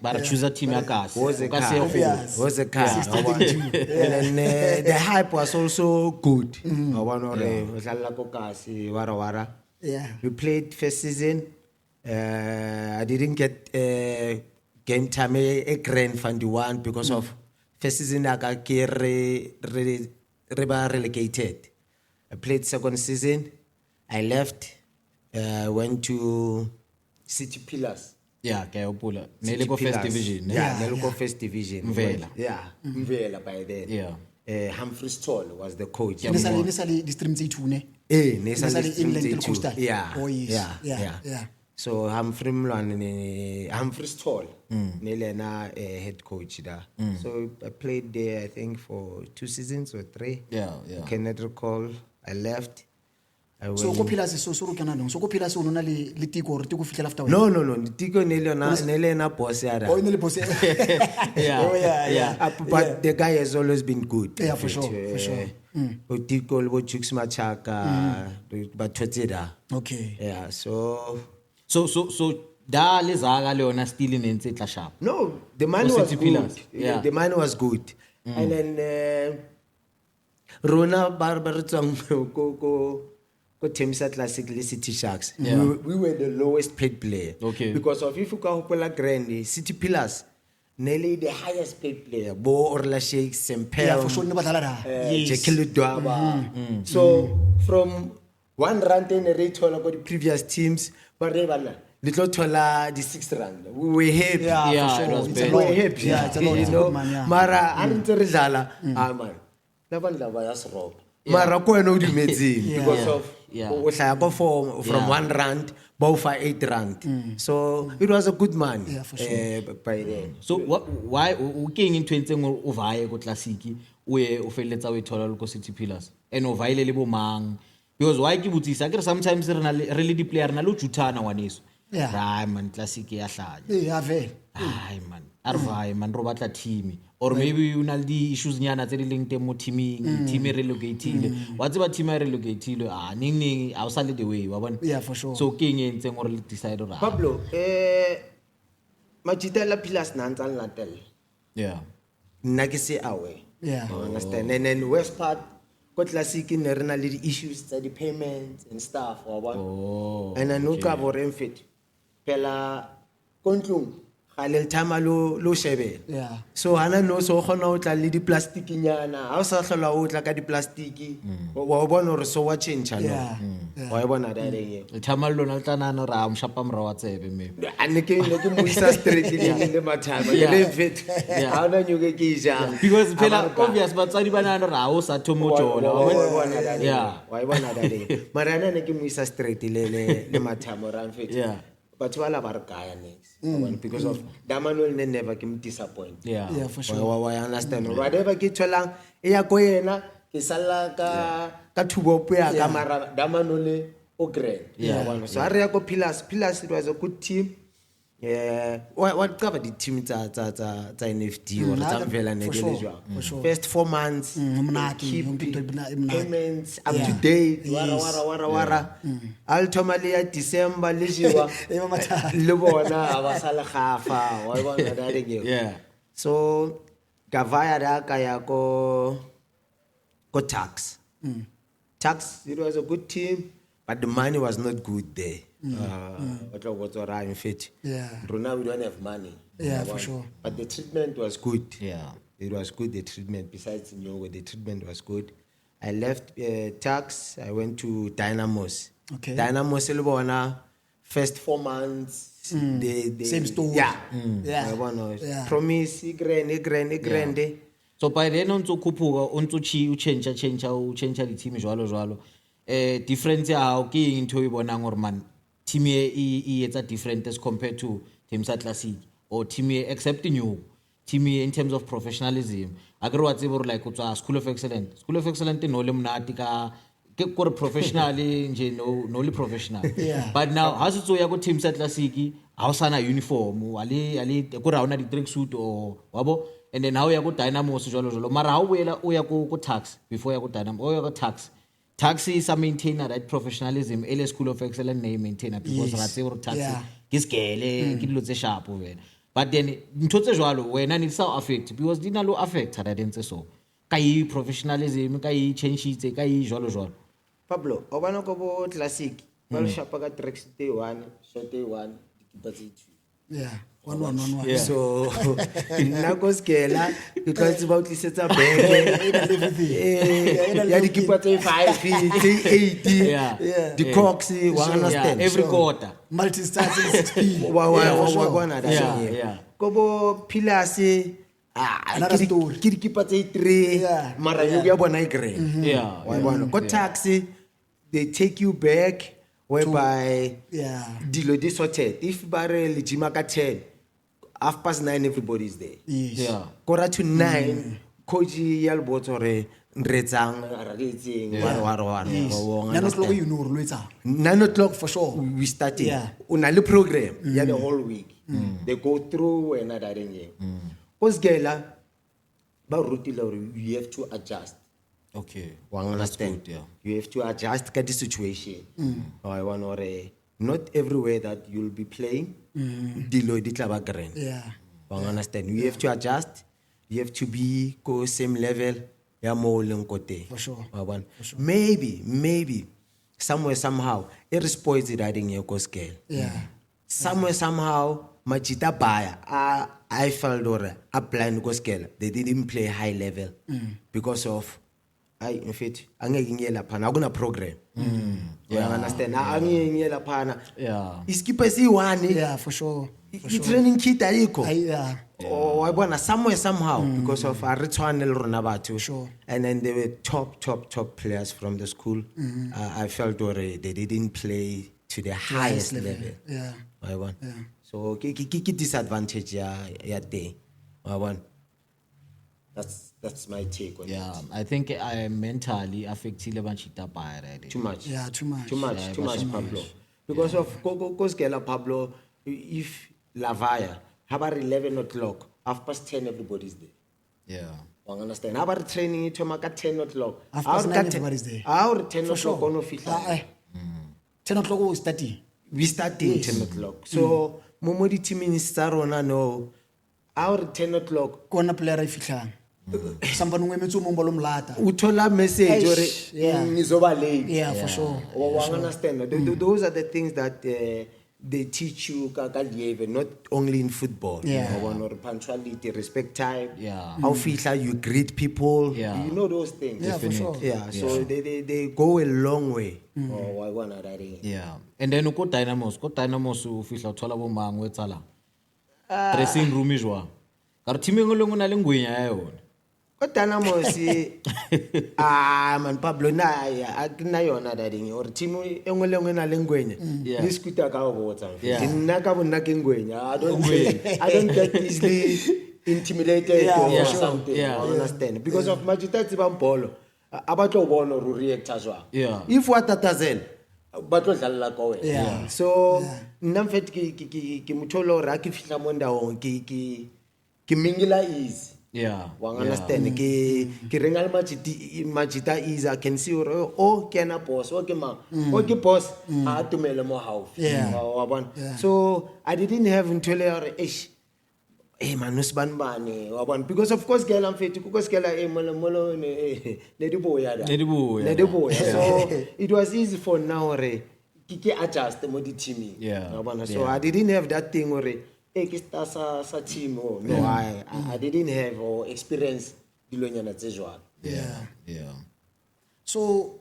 Ba re choose team ya kasi. Was a Ka car. se go. Obvious. Was a car. And then the hype was also good. I want to wara. Yeah. We played first season. I didn't get game time a grand fund one because of first season I got relegated. I played second season. I left. Went to City Pillars. Yeah, ke opola. Ne City le go first Pillars. division. Yeah, ne le go first division. Mvela. Yeah, Mvela by then. Yeah. Humphrey Stoll was the coach. Ne sale di stream tse two ne. Ne sa Ne le sale Inland stream Coastal. two. Yeah. Oh yes. Yeah. So Humphrey Stoll ne lena head coach da. So I played there I think for 2 seasons or 3. Yeah. I cannot recall. I left. I So went- go phela se so ro kana dong. So go phela se o nona le tiko re tiko fitlela after. No. Tiko ne lena boss ya da. Oh, ne le boss. Yeah. Oh yeah. But the guy has always been good. Yeah, for sure, for sure. Otiko le bo Jux Machaka, but Totida. Okay. Yeah, so So da le zaga le yona still in ntse tla sharp. no, the money For was City good. Pillars, yeah. The money was good. And then Rona Barbaritong ko Temisa Classic le City Sharks. Yeah. We were the lowest paid player. Okay. Because of if you can hopola Grande, City Pillars, nearly the highest paid player. Bo Orla Sheikh, Sempel. Yeah, for sure ne batla da. Jackie Ludwaba. So from 1 rand in a rate about the previous teams, but little taller the 6 rand. We were happy. Yeah, Yeah, for it sure. was It's bad. a We lot. were happy. Yeah, it's a lot. It's a good man, yeah. Mara aren't rizala. Man. Laban lava yas rob. Mara ko eno di metsing because of Yeah. o hlaya ko from 1 rand bow for 8 rand. So it was a good man. Yeah, for sure. By then. So why o keng into ntseng o vae go classic o ye o feletsa o ithola le go City Pillars and o vaile le bo mang because why ke botsisa ke re sometimes re na le really di player na lo jutana waneso. Yeah. Man classic ya hlanya. Yeah, vele. Ai man arvai man ro batla team or maybe you na le di-issues nyana tse di leng teng mo teaming team e relogatile wa tseba team e relogatile ning a o sa le the way wa bona Yeah, for sure. so ke eng e ntseng gore le decide gore Pablo, Majitela Pilas Nantal Natel. yeah Nagise away. Yeah. You understand? And then West Part, Kotlasiki Nerina little issues, the payments and stuff or what. And then no cover fit. Pela Kontlung. Khalil Tama lo shebe. Yeah. So hana no so khona o tla le di plastic nyana. Ha o sa hlola o tla ka di plastic. Wa bona hore so wa change no. Yeah. Wa bona da le. le thama le lona le tla nana ra mshapa mra wa tsebe maybe Ane ke mo isa straight le mathama. Le fit. Ha na nyuke ke ja. because phela obvious batswadi ba nana ra o sa thomo jona wa bona yeah wa bona da le. Mara ana ne ke mo isa straight le mathama ra fit. yeah But wala ba re kaya next because of Daman will never give disappoint. yeah Yeah, for sure. Why understand whatever ke tholang e ya go yena ke sala ka thubo ya ka mara Daman le o grand. Yeah, so are ya go Pillars it was a good team. Yeah, what cover the team tsa NFT or tsa mvela ne ke le jwa. First 4 months keep payments up to date wara al thomali ya December le jiwa le bona ba sala khafa wa bona da le yeah so gavaya da ka ya ko tax it was a good team but the money was not good there. What's in fit. Yeah. Now we don't have money. Yeah, for sure. But the treatment was good. yeah It was good, the treatment. Besides Nyogo, the treatment was good. I left tax, I went to Dynamos. Okay. Dynamos, Elbona, first 4 months. They Same story. Yeah. Yeah. Promise, grande. so by then on ntso khuphuka o ntso o change the team jwalo difference ya hao ke eng ntho e bonang gore man team e etsa different as compared to team sa classic or team except new team in terms of professionalism agre wa tsebe gore like o tswa school of excellent no le mnati ka ke gore professionally nje no le professional Yeah. but now ha se tso ya go team sa classic ha o sana uniform ale go ra ona di track suit or wabo and then how ya go Dynamos jalo mara ha o boela o ya go tax before ya go Dynamo o ya go tax is a maintainer that professionalism ele school of excellence ne maintainer because ra tsebe gore tax Yeah. ke skele ke dilo tse sharp wena but then ntho tse jwalo wena ni sa affect because dina lo affect ra dentse so ka yi professionalism ka yi change ka yi jwalo Pablo, obana ko bo classic. Well, shapa ka tracks day 1, short day 1, dikipa tse 2. Yeah. One. Yeah. So nna go skela because ba utlisetsa beke ya dikipa tse 5 tse 8 Yeah. the cocks wa understand every quarter Multi-stars in 6P. wa bona da Yeah. go bo Pillars Another story. ke dikipa tse 3 Yeah. mara yo ya bona e grand yeah wa bona go taxi they take you back whereby Yeah. dilo di sorted if bare le jima ka 10 9:30 everybody's there. Yes. yeah Quarter to 9 coach ya le botsa re nretsang ra ke etseng wa Nano tlo you know lo etsa. 9 o'clock For sure. we started Yeah. una le program ya the whole week they go through when that arrange osgela ba rutile hore you have to adjust okay wa understand good, yeah. you have to adjust ka the situation I want hore not everywhere that you'll be playing dilo di tla ba grand Yeah. wa understand you have to adjust you have to be go same level ya mo leng ko teng For sure. wa bona maybe somewhere somehow it is spoils it riding your go scale Yeah. somewhere somehow Majita Baya I felt or a blind go scale they didn't play high level because of in fact angekingela phana akuna program you understand angekingela phana yeah iskipa si1 Yeah, for sure. I training kit ayikho Yeah. I bona somewhere somehow because of a return rona batho Sure. and then they were top players from the school I felt or they didn't play to the highest level Yeah. I want so ke disadvantage ya teng I want that's my take on yeah I think I am mentally affected by Chita Pai already. too much Yeah, too much. too much Pablo because of go skela Pablo if Lavaya how about 11 o'clock 10:30 everybody's there Yeah. You understand? How about training to make at 10 o'clock? 9:30 everybody's there. Our 10 For o'clock sure. on official. 10 o'clock we starting. We starting 10 o'clock. So, Momodi team in Sarona no. Our 10 o'clock. Kona player I fitlang. Somebody ngwe metso mo mbolo mlata. Utola message or Yeah. nizoba late. Yeah, for sure. You understand? Those are the things that they teach you behavior, not only in football. Yeah. Or punctuality, respect time. Yeah. How feel you greet people. Yeah. You know those things. Yeah, for sure. Yeah. So they go a long way. I wanna that. Yeah. And then ko Dynamos o fihla thola bo mang we tsala. Dressing room is jwa. Ka re team engwe le ngwe na le ngwenya ya yona. But Dynamo si man Pablo na yona dading or team engwe le ngwe na le ngwenya. Yeah. Ni skuta ka go botsa. Yeah. Nna ka bonna ke ngwenya. I don't get easily intimidated or something. Yeah. I understand because of Majita tsibang bolo. Abatlo bona ro react as well. Yeah. If what tatazel batlo dlalla ka wena. Yeah. So nna mfet ke motho ra ke fihla mo ndaong ke mingila easy. Yeah. Wang understand ke rengal majita is I can see o ke na boss o ke ma o ke boss a tumele mo haufi Yeah. wa bona Yeah. so I didn't have until man usbanbane wa bona because of course ke la mfeti because ke la molo ne di boya da Ne di boya. Ne di boya. So it was easy for now ke adjust mo di teaming Yeah. wa bona so I didn't have that thing ke sta sa team no I didn't have or experience dilonyana tse jwalo. Yeah. Yeah. So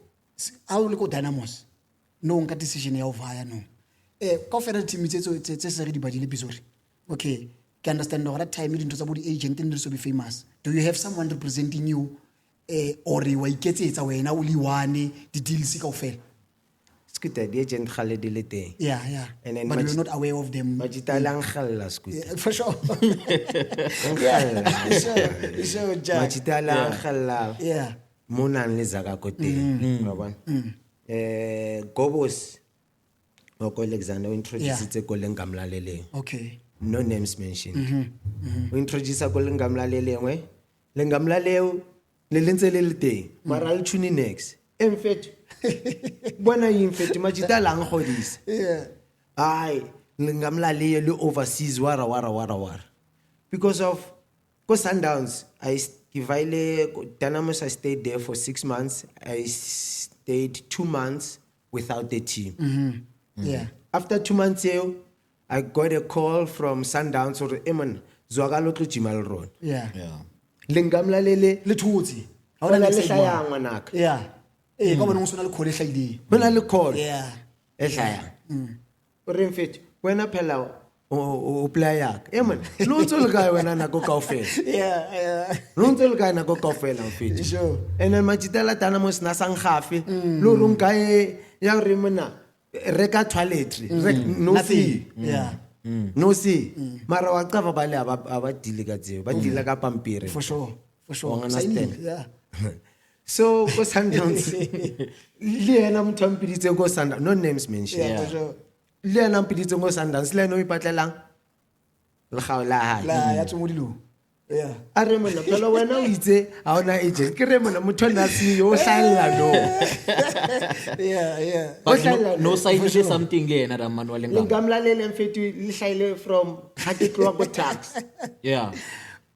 how le go Dynamos no nka decision ya ovaya no ka fela team tse se re di badile pisori okay ke understand no that time into tsa bo di agent and so be famous do you have someone representing you or wa iketsetsa wena o li one di deals ka ofela Skuta di agent khale di le teng. yeah And then but you're not aware of them Majita lang khalla skuta. Yeah, for sure so Majita lang khalla. yeah Mona le zaka ko teng. Wa bona. Gobos Oko Alexander introduce tse ko leng kamlaleleng. okay No names mentioned. We introduce ko leng kamlalelengwe. Lengamlaleo le lentse le le teng. Mara le tune next. Emfet. Bona imfet Majita lang godisa. yeah Ai lengamlaleo le overseas wara. Because of go Sundowns I Dynamos I stayed there for 6 months. I stayed 2 months without the team. yeah After 2 months I got a call from Sundowns or Eman Zwagalo to Jimal Road. yeah Yeah. Lengamlalele le thutsi ha ona ona le le hlaya ngwanaka. yeah ka bona o sona le khole hlaile Hona le call. yeah E hlaya. O re mfethu wena phela o player Eman lo ntse le kae wena nako kaofela. yeah Lo ntse le kae nako kaofela mfethu. Sure. And then Majitela Dynamos na sanghafe lo rung kae ya re mona reka toiletry no see. yeah No see. Mara wa qava ba le aba dile ka tseo ba dile ka pampiri. for sure Wa understand? Signing, yeah So go Sundowns le yena motho mpiditse go Sundowns no names mentioned. yeah for sure Le yena mpiditse go Sundowns le no ipatlelang le gaola hae. la ya tsomodilo yeah A re mona phela wena o itse ha ona agent ke re mona motho na se yo hlalla no. yeah But no sign something le yena Manuel Ngam. Lengamlalele mfethu le hlile from ha ke tloa go tax. Yeah.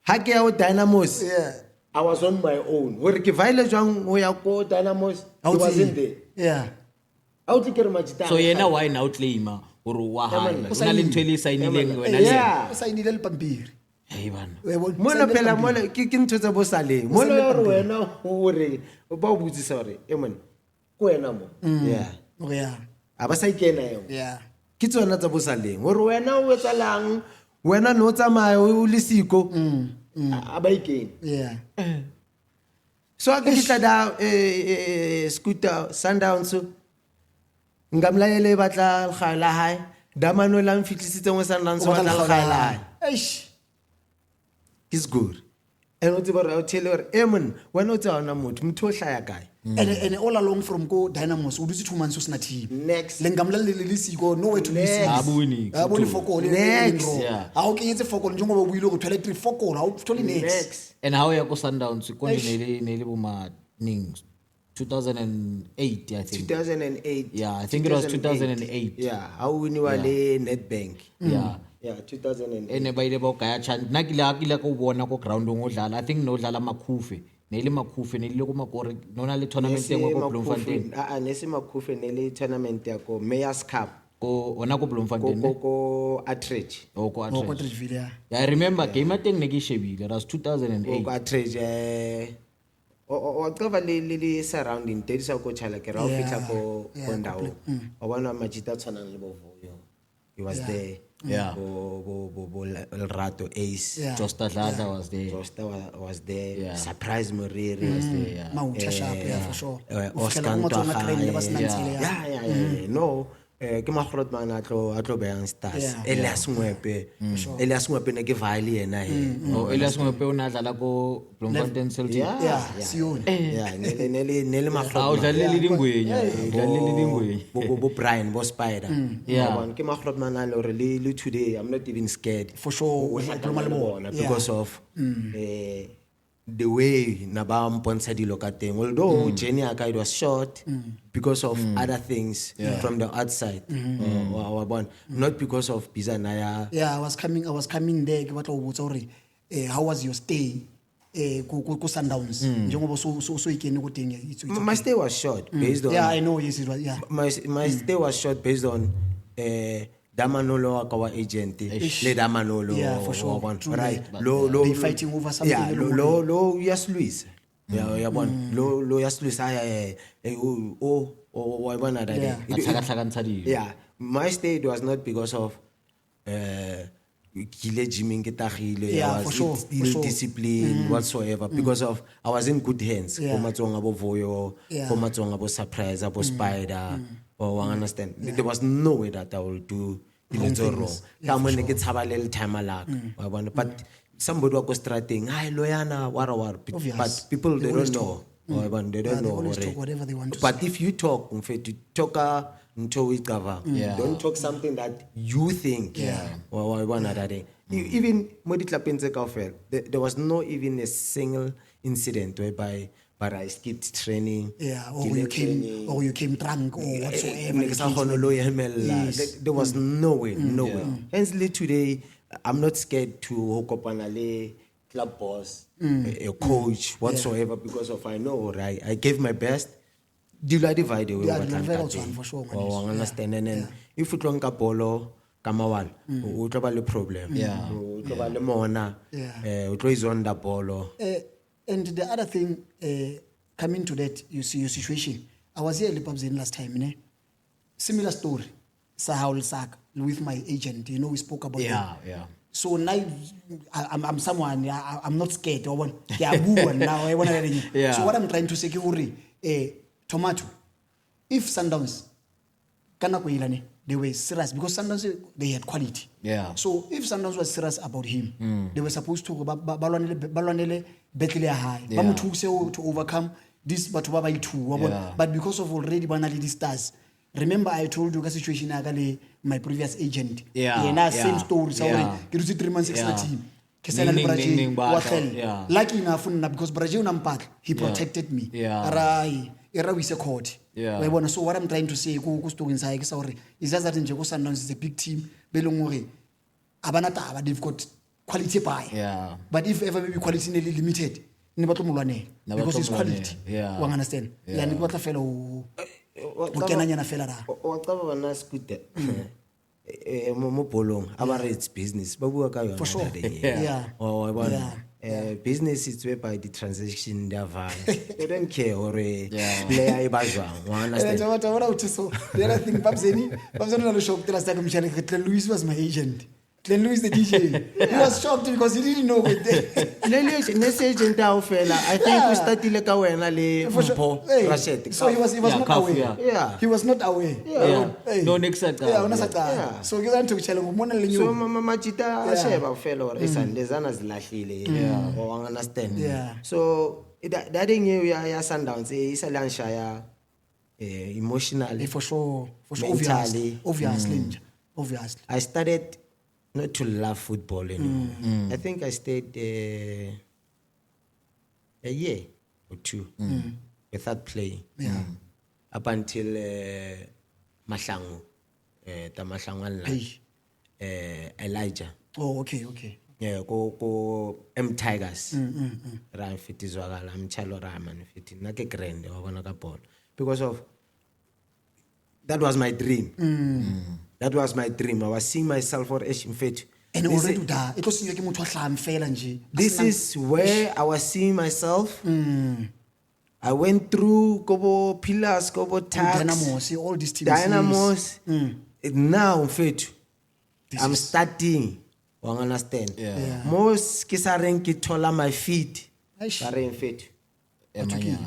Ha ke ya o Dynamos yeah I was on my own. Where ke vaile jwang ho ya ko Dynamos I wasn't there. yeah How to get Majita? So yena why now claim or wa ha. Una le ntwe le signileng wena le. Yeah. o sainile le pampiri Hey bana. Mona phela mona ke ntho tsa bo saleng. Mona ya re wena o re ba o butsisa hore emon ko wena mo. Yeah. oh yeah Aba sa ikena yo. yeah Ke tsona tsa bo saleng. Hore wena o etsalang wena no tsamaya o le siko. Aba ikene. yeah So ke fitla da scooter Sundowns ngamlayele batla gala hae damano la mfitlisitse mo Sundowns batla gala hae. eish It's good. and o tseba I'll tell you man when o tsana motho motho o hlaya kae and all along from go Dynamos o dutse 2 months o sena team Next. le ngamla le siko nowhere to be seen Abuni. aboni fokole Next. Yeah. ha o kenyetse fokole njengoba o buile go thola 3 fokole ha o thole next next And how ya go Sundowns konje nele boma ning 2008 I think. 2008 Yeah, I think it was 2008. yeah ha o winiwa le Nedbank Yeah. yeah 2008 Ene ba ile ba ka chance nna kila ko bona ko ground ngo dlala I think no dlala makhufe nele makhufe nele ko makore nona le tournament engwe ko Bloemfontein nese makhufe nele tournament ya ko Mayors Cup ko ona ko Bloemfontein ko Atreach o ko o Atreach. ko Treville Yeah, I remember game ateng ne ke shebile it was 2008 ko Atreach o qova le surrounding tedi sa ko chala ke ra o fitla ko ndao o bona majita tshwanang le bovoyo he was there Yeah. bo Rato Ace Yeah. Josta Dladla was there. Josta was there Yeah. surprise Moriri was there Yeah. Mauta sharp yeah for sure Oscar yeah no ke magrot man atlo beyang stars Yeah. Elias Ngwepe ne ke vile yena he Oh, Elias Ngwepe o na dlala ko Bloemfontein Celtic. yeah sione yeah nele Ah, o magrot dlalle le dingwenya, o dlalle le dingwenya. bo Brian bo Spider Yeah. Yabona, ke magrot man a le hore le today I'm not even scared for sure o o hlakana le bona Yeah. because of the way na ba mpontsha dilo ka teng although journey ya ka it was short because of other things from the outside wa bona not because of Bizana yeah I was coming there ke batla go botsa gore how was your stay ko Sundowns njengoba so ikene ko teng my stay was short based on yeah I know yes it was yeah my stay was short based on Damanolo wa ka wa agent le Damanolo Yeah, for sure. wa bona, True, right yeah. lo They fighting over something yeah e le gore- lo yes Luis ya bona lo yes Luis aya wa bona that Yeah. Ba tlhakatlhakantsha dilo. yeah my state was not because of kile gymming ke tagile Yeah, I for was sure, ill for sure. discipline whatsoever because of I was in good hands Yeah. ko matsong abo Voyo Yeah. ko matsong abo Surprise abo Spider or I understand there was no way that I will do dilo wrong ka mo ne ke tshaba le time laka wa bona but somebody wa ko strateng ai loyana wara Obvious. but people They they always don't know wa bona they Yeah, don't they know always hore- talk whatever they want to but if you talk mfethu talka until we cover don't talk something that you think wa bona that even mo ditlapeng tse kaofela there was no even a single incident whereby but I skipped training yeah ke le training. you came drunk or whatsoever Ne ke sa kgone lo emella. There was no way hence le today I'm not scared to kopana le club boss a coach whatsoever because of I know right I gave my best dilo a divide away Yeah, what I'm dilo cutting. for sure, man. Wa understand and then if you don't bolo ka mawala o tlo ba le problem o tlo ba le mona Yeah. o tlo izonda bolo and the other thing coming to that you see your situation I was here at Lipabzeni last time ne similar story Sahul Sak with my agent you know we spoke about that. Yeah. So now I'm someone I'm not scared I want now I want to Yeah. so what I'm trying to say ke hore Tomato if Sundowns kana ko ilane they were serious because Sundowns they had quality Yeah. so if Sundowns was serious about him they were supposed to balwanele battle ya high ba mo thuse to overcome this batho ba ba i2 Yeah. but because of already bana le di stars remember I told you ka situation ya ka le my previous agent Yeah, yena yeah, same story so yeah. ke dutse 3 months extra Yeah. team ke sena le Ning, Brazil ning, ba wa tla- tlhela yeah. lucky enough nna because Brazil nampatla he protected me Yeah. rai era we court Yeah. wa bona so what I'm trying to say ko story sa ke sa hore is just that nje go Sundowns is a big team be leng hore abana taba they've got quality by Yeah. but if ever maybe quality ne limited ne batlo molwanela Ne because batlo it's molwanela, quality yeah. wa understand yeah ne batla fela o kenanyana fela ra wa tsaba bana scooter mo bolong aba re it's business ba bua ka yona For sure. that day. Yeah. wa bona business is whereby the transaction they are they don't care or player e ba jwang wa understand what so the other thing Babzeni na lo shop tela sa ka mshane ke Luis was my agent Glenn Louis the DJ. He was shocked because he didn't know what they. Message in fela. I think we started ka wena le For sure. Mpho Hey, Rashid. so he was not Kafu, aware. yeah. He was not aware. Yeah. Hey. No, next time. Yeah, una sa Yeah. qala. So ke tla ntokutshela ngomona le So nyo. majita asheba fela or isandezana zilahlile. Yeah. Or understand. Yeah. So that thing ya Sundowns isalangisha ya emotionally. For sure. Mentally. Obviously. I started not to love football anymore. I think I stayed a year or two without playing. Yeah. Up until Mahlangu, Tamahlangu Elijah. Oh, okay. Yeah, go Tigers. Ram fit izwakala Mchalo Raman fit nake grand wabona ka ball because of that was my dream. That was my dream. I was seeing myself for Asian fit. And already da. It was like motho a hlahang fela nje. This is where I was seeing myself. I went through Kobo Pillars, Kobo Tax, Dynamos, all these teams. Dynamos. Now, fit, I'm starting. You understand? Yeah. Most kisareng kitola my feet. Aish. Sareng fit. Emanya.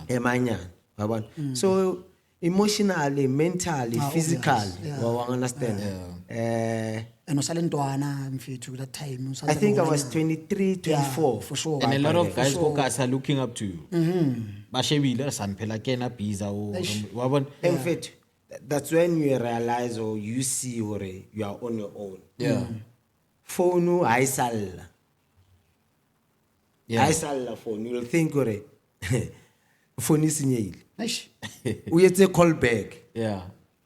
Emanya. So emotionally, mentally, physically, yeah. you understand? And usalentwana mfethu that time. I think I was 23, 24. Yeah, for sure. And a lot of guys sure. guys are looking up to you. Bashebile san phela kena biza o wa bona. In fact, that's when you realize or you see or you are on your own. Yeah. Phone I sell. Yeah. I sell phone. You'll think or phone is in Aish. we had a call back. Yeah.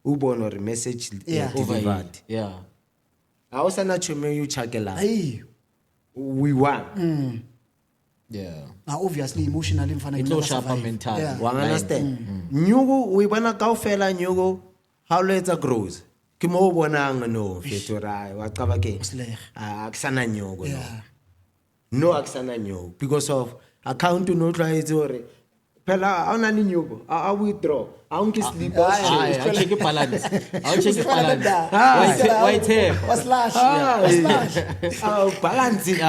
Ubon or message Yeah. delivered. Yeah. I was not sure you chakela. Hey. We won. Yeah. Now obviously emotionally mfana It's no sharper mentality. Yeah. You understand? Nyugo we bana kaofela nyugo how let's grows. Ke mo bonang no fetura wa qaba ke. Sleg. Akusana nyugo no. Yeah. No akusana nyugo because of account no try hore. Phela awuna ni nyugo. I withdraw. I don't sleep. I'll check your balance. I'll check your balance. White tape. Was slash. Balance.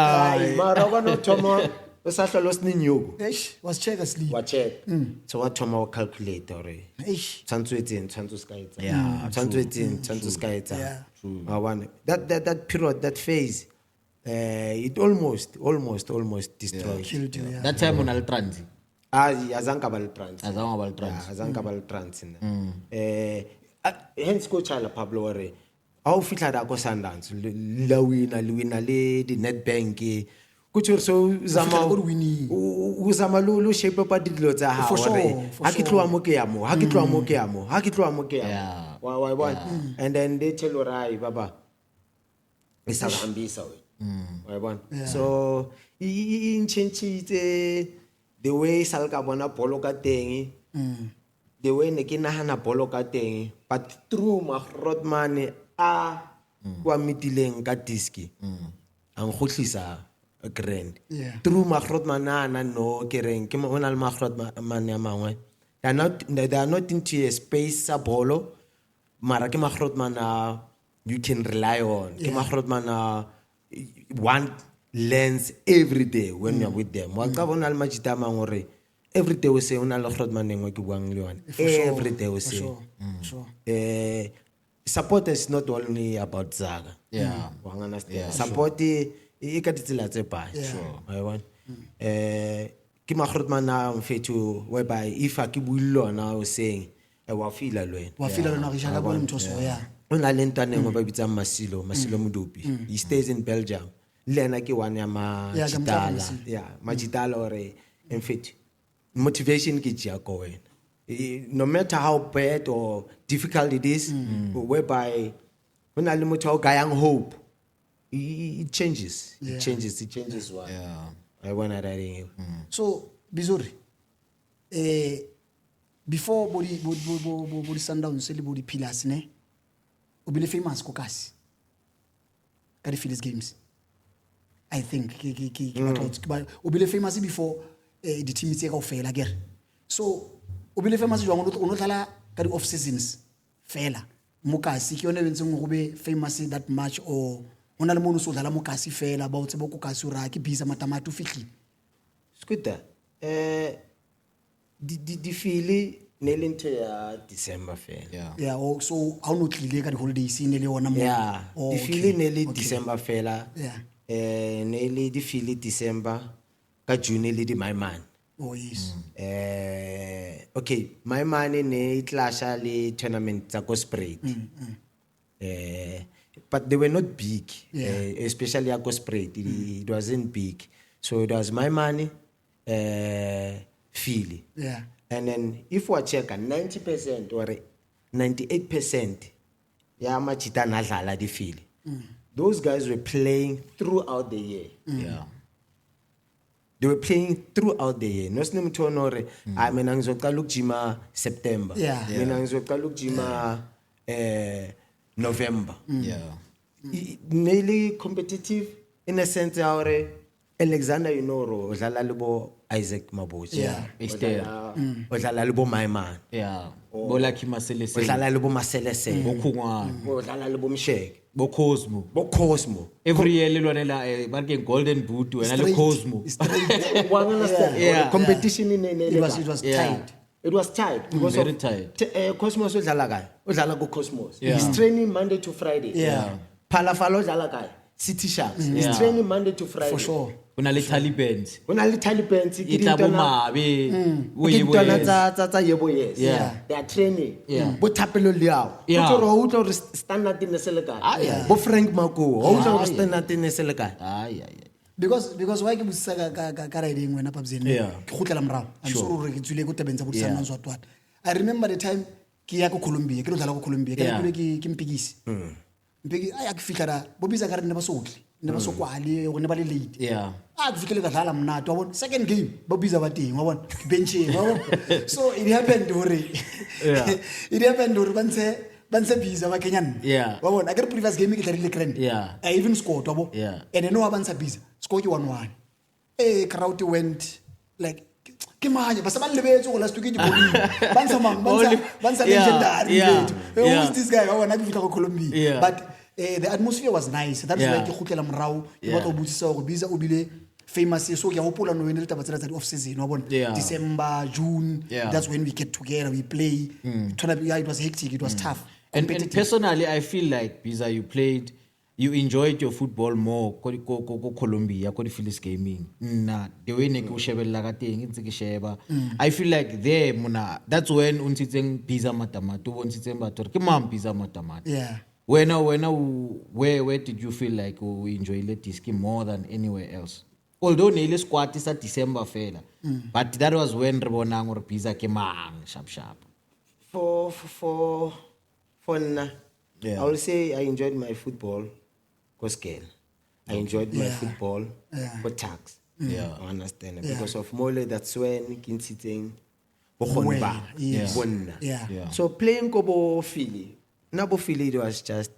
Mara kono thomo usahlola sininyogo. Eish, was check asleep. Wa check. So what thomo calculator re. Eish. Tshantse skaetsa. Yeah, Tshantse skaetsa. Yeah. Awani. That period, that phase, it almost destroyed. Killed you, yeah. That time on Altrans. Azanka bal trans. Azanka bal trans. Azanka bal trans. Hence ko chala Pablo re. How fitla da ko Sundowns. La wina le di Nedbank. Kutsho so zama uzama lo shape pa dilo tsa ha re. Ha ke tloa mo ke ya mo. Ha ke tloa mo ke ya. Why. And then they tell orai baba. Isa hambisa we. Why. So in change the way salka bona bolo ka teng, the way ne ke nahana bolo ka teng, but through Mahrotman a kwa mitileng ka diski ang khutlisa grand through Mahrotman na no kereng ke mo ona le Mahrotman ya mangwe they are not into a space sa bolo mara ke Mahrotman you can rely on ke Mahrotman one learns every day when you're with them. Wa qabona le majita mangore every day we say una le Grootman engwe ke buang le yona. Every day we say. Sure. Support is not only about Zaga. Yeah. Wa understand. Support e ka ditsela tse pa. Sure. I want. Ke Grootman na mfethu whereby if a ke builona o saying wa feel alone. Wa feel alone re jala bona mtho so yeah. Una le ntane ngo ba bitsa Masilo Mudupi. He stays in Belgium. Lena ke one ya majitala. Yeah, majitala or in fact motivation ke tsia ko wena. No matter how bad or difficult it is, whereby when I limit how guyang hope, it changes. It changes what. Yeah. I wanna writing you. So Bizuri, before body Sundowns le body Pillars ne, o bile famous ko kasi. Ka di Phillies games. I think o bile famous before the team itse ka ofela ke. So o bile famous jwang o no tlala ka di off seasons fela. Mokasi ke yone bentseng go be famous that much or Hona le mono so dlala mo kasi fela ba o tsebe ko kasi ora ke Bisa Matamati o fihlile. Skuta, di fili nelinto ya December fela. Yeah, so ha o no tlile ka di holidays ne le ona mo. Yeah, di fili neli December fela. Yeah. Neli di fili December ka June le di my man. Oh yes. Okay, my man ne itlasha le tournament tsa go Spruit. But they were not big, especially at Spruit. It wasn't big. So it was my money, Philly. Yeah. And then if we check 90% or 98%, yeah, machita nadlala di Philly. Those guys were playing throughout the year. Yeah. They were playing throughout the year. No sinem tonore. I mean, angzoka look jima September. Yeah. Mean angzoka look jima November. Yeah. Nearly competitive in a sense. Our Alexander Inoro, Odlala libo Isaac Mabochi. Yeah. Odlala libo my man. Yeah. Bola ki Maselese. Odlala libo Maselese. Bokungwana. Odlala libo Mshek. Bo Cosmo. Every year le lwanela ba ke golden boot wena le Cosmo. Straight. One understand? Yeah. Competition in It was tight. It was tight because Very of tight. Cosmos odlala kai. Odlala go Cosmos. Yeah. He's training Monday to Friday. Yeah. Palafalo odlala kai. City Sharks. He's training Monday to Friday. For sure. Una le Talibans. Una le Talibans Itla bo mabe. tsa yebo yes. Yeah. They are training. Yeah. Bo thapelo liao. Yeah. Go to standard in the Senegal. Bo Frank Mako. Go to standard in the Senegal. Ay. Because why ke busa ka riding wena papzeni Yeah. ke khutlela morao I'm sorry re ke tswile go tebenza botsana ntswa twat I remember the time ke ya ko Colombia ke lo dlala ko Colombia ke Yeah. le ke mpikisi mpiki a ke fihla da bo bisa ka re ne ba sotli ne ba sokwale go ne ba le late Yeah. a ke fihlele ka dlala mnato wa bona second game ba bisa ba teng wa bona benching wa bona so it happened hore it happened hore banse Bisa ba Kenyan Yeah. wa bona akere previous game ke tlarile grand Yeah. I even scored wabo Yeah. and then no wa bansa Bisa score ke 1-1 crowd went like ke manya ba sa ba lebetse go last week di boli bansa legendary who is this guy wa bona ke fitla go Colombia Yeah. but the atmosphere was nice that's Yeah. why ke khutlela morao ke batla go botsisa go Bisa o bile famous so ke a hopola no wena le taba tsela tsa di off season wa bona Yeah. December June Yeah. that's when we get together we play yeah, it was hectic it was tough And competitive. personally, I feel like Bisa, you enjoyed your football more ko Colombia, ko di Phillies gaming. Nah, the way ne ko shebella ka teng ntse ke sheba. I feel like there mona that's when untitseng Bisa Matamati, o bontitseng batho re ke mang Bisa Matamati. Yeah. Where did you feel like you enjoyed this game more than anywhere else? Although nearly squad is at December fela, but that was when re bonang gore Bisa ke mang sharp. For now, Yeah. I will say I enjoyed my football for scale. I enjoyed my football for tax. Yeah. I understand. Yeah. Because of Mole, that's when Kinsitting Well, yes. Yeah. Yeah. So playing Kobo Philly, Nabo Philly was just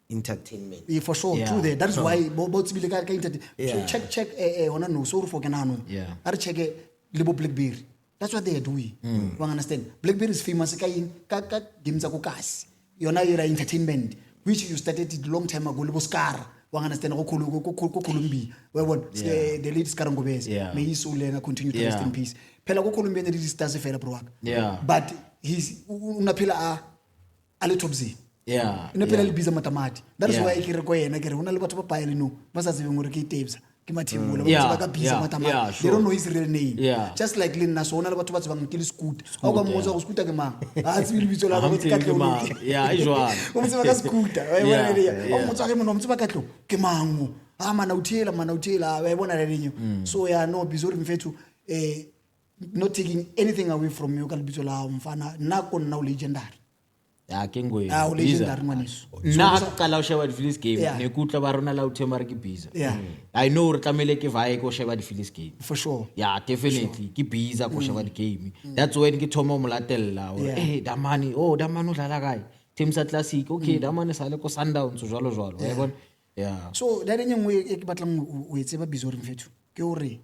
entertainment. Yeah, for sure, Yeah. true there. That's why both be like internet. Yeah. So check ona no so for kenano. Yeah. Are check libo Blackberry. That's what they are doing. You understand? Blackberry is famous ka games ko kasi. Yona era entertainment which you started long time ago libo Scar. You understand go Colombia. Where what the late Scar Ngobese. Yeah. May his soul continue to rest in peace. Phela go Colombia ne di stars fela bro. Yeah. But he's una phela a le top Z. Yeah. Ina phela le Bisa Matamati. That is why ke re go yena ke re hona le batho ba paele no ba sa tsebeng gore ke Tebs ke Mathimula ba tseba ka Bisa Matamati. They don't know his real name. Yeah. Just like Lena so hona le batho ba tsebang ke le Scooter. Ha ka mmotsa go Scooter ke mang? Ha tsebe le bitso la go ke Katlo. Yeah, e jwang. O motse ba ka Scooter. Wa bona le. O motse ga mo motse ba Katlo ke mang mo? Ah mana uthela wa bona le lenyo. So yeah no bizori mfethu not taking anything away from you ka le bitso la mfana nna ko nna o legendary. Ya ke ngwe. Ah o legendary ngwaneso. Na qala o sheba di Phillies game Yeah. ne kutla ba rona la o thema re ke Bisa. Yeah. I know re tlamele ke vae ko sheba di Phillies game. For sure. Yeah, definitely. Ke Bisa ko sheba di game. That's when ke thoma mo latella Yeah. Damani o dlala kae? Team sa classic. Okay, Damani sa le ko Sundowns jwalo. Wa bona? Yeah. So da le nyengwe e ke batlang o etse ba bizori mfethu ke hore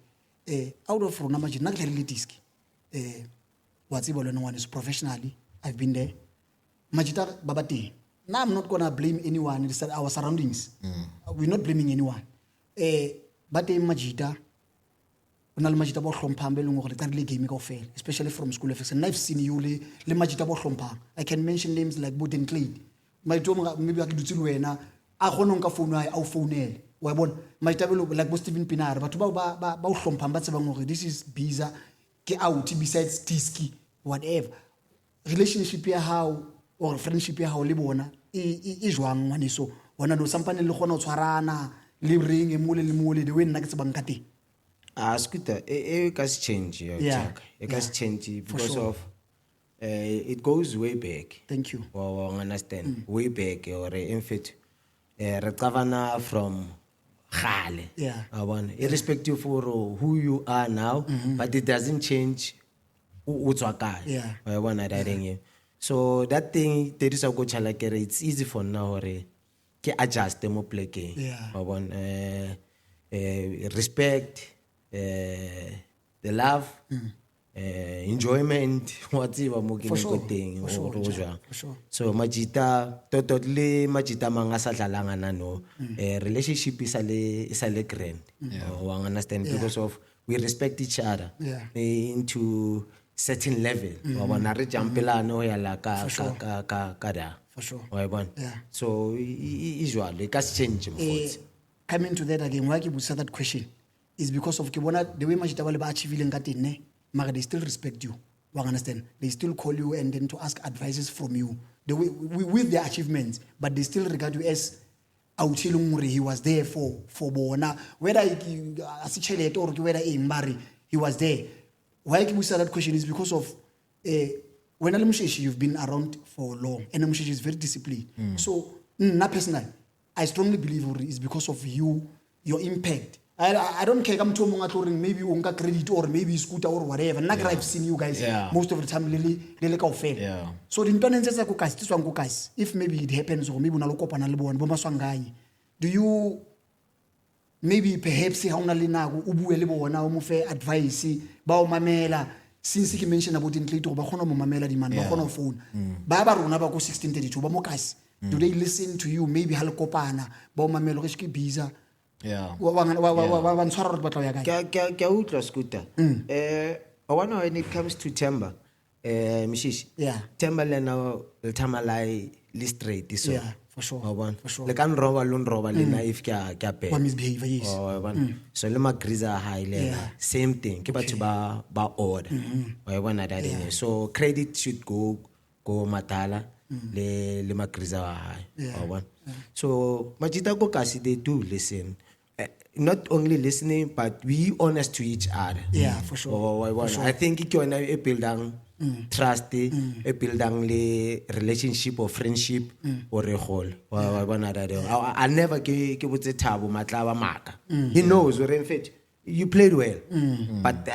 out of rona maji nna ke le disk wa tseba le nngwane is professionally I've been there majita ba ba teng now I'm not gonna blame anyone. It's our surroundings. We're not blaming anyone. But in Majida, Majida bo hlompha be leng gore tsa le game kaofela, especially from school effects. And I've seen you le Majida bo hlompha. I can mention names like Boden Clay. My tom maybe I can do wena a gona nka phone ya au founela. Wa bona Majida like bo Steven Pienaar, batho ba hlompha ba tsebang gore this is Biza ke out besides Tiski whatever. Relationship ya how or friendship ya how le bona e jwang ngwane so bona no sampane le gona o tshwarana le ring e mole le mole the way nna ke tsebang ka teng. Scooter, it can change. It can change because of it goes way back. Thank you. Well, understand way back or in fact, recover from Khale. Yeah. Irrespective for who you are now, but it doesn't change who's a guy. Yeah. So that thing, there is a good like it's easy for now to adjust the more play game. Yeah. Respect. The love, enjoyment, whatever For sure. So Majita, totally Majita mangasa lalanga no. Relationship is a grand. Understand because of we respect each other. Into certain level. For sure. So usually it can change. Coming to that again, why you said that question is because of the way Majita ba achieving ka teng ne, mara they still respect you. You understand? They still call you and then to ask advices from you. The way with their achievements, but they still regard you as he was there for bona. Whether as a or whether he was there. Why we said that question is because of when Mushishi you've been around for long and Mushishi is very disciplined. So personally, I strongly believe it's because of you, your impact. I don't care come to maybe unka credit or maybe scooter or whatever. I've seen you guys most of the time really go fail. So the intendance is guys. If maybe it happens or maybe do you maybe perhaps how na linago ubue le bona o mo fe advice ba o mamela since he mentioned about inclito ba khona mo mamela di man ba khona phone ba rona ba go 1632 ba mo guys do they listen to you maybe hal kopana ba o mamela ke ske biza Scooter. When it comes to Temba, Mishish, Temba lena tamalai listrate this one. For sure. Like I'm roba lena if kya pe. What misbehavior is. So lema griza high lena. Same thing. Keep it ba order. So credit should go matala le lema griza high. So Majita go kasi they do listen. Not only listening, but we honest to each other. Yeah, for sure. I think it can build trust, a build relationship or friendship or a whole. I never give the tabu matlava maka. He knows we're in fit. You played well, but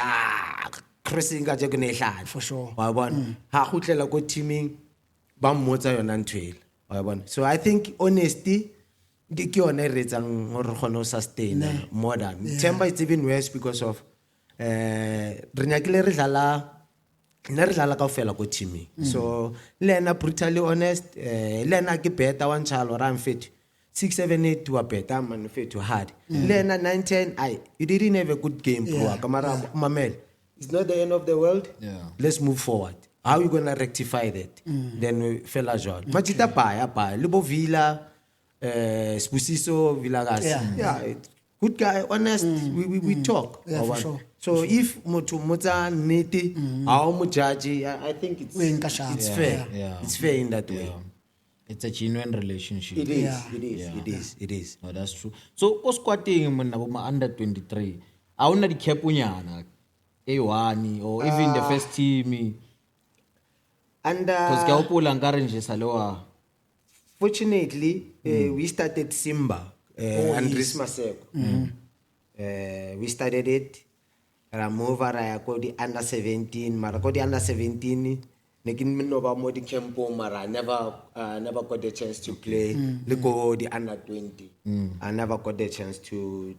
crossing a jagunation for sure. Ha hutlela go teaming bam motsa yona ntwela. So I think honesty. Sustain modern. Temba it's even worse because of teaming. So Lena brutally honest, Lena ke better one child or I'm fit. 6, 7, 8 to a better man fit to hard. Lena 9, 10, you didn't have a good game pro. Mamel. It's not the end of the world. Let's move forward. How are you gonna rectify that? Then we fell a job. Majita pa, Libo Villa. Spusiso Villagas. Good guy, honest. We talk. For sure. So if Mota Neti, our Mujaji, I think it's fair. It's fair in that way. It's a genuine relationship. It is. No, that's true. So, squatting under 23, I want the Kepunyana, A1 or even the first team. And because Gaupol and Garange Saloa. Fortunately, we started Simba and Rismaseko. We started it. Ramova Rayako the under 17, Marako the under 17. Nekin Nova Modi Kempo Mara never got the chance to play. Lego the under 20. I never got the chance to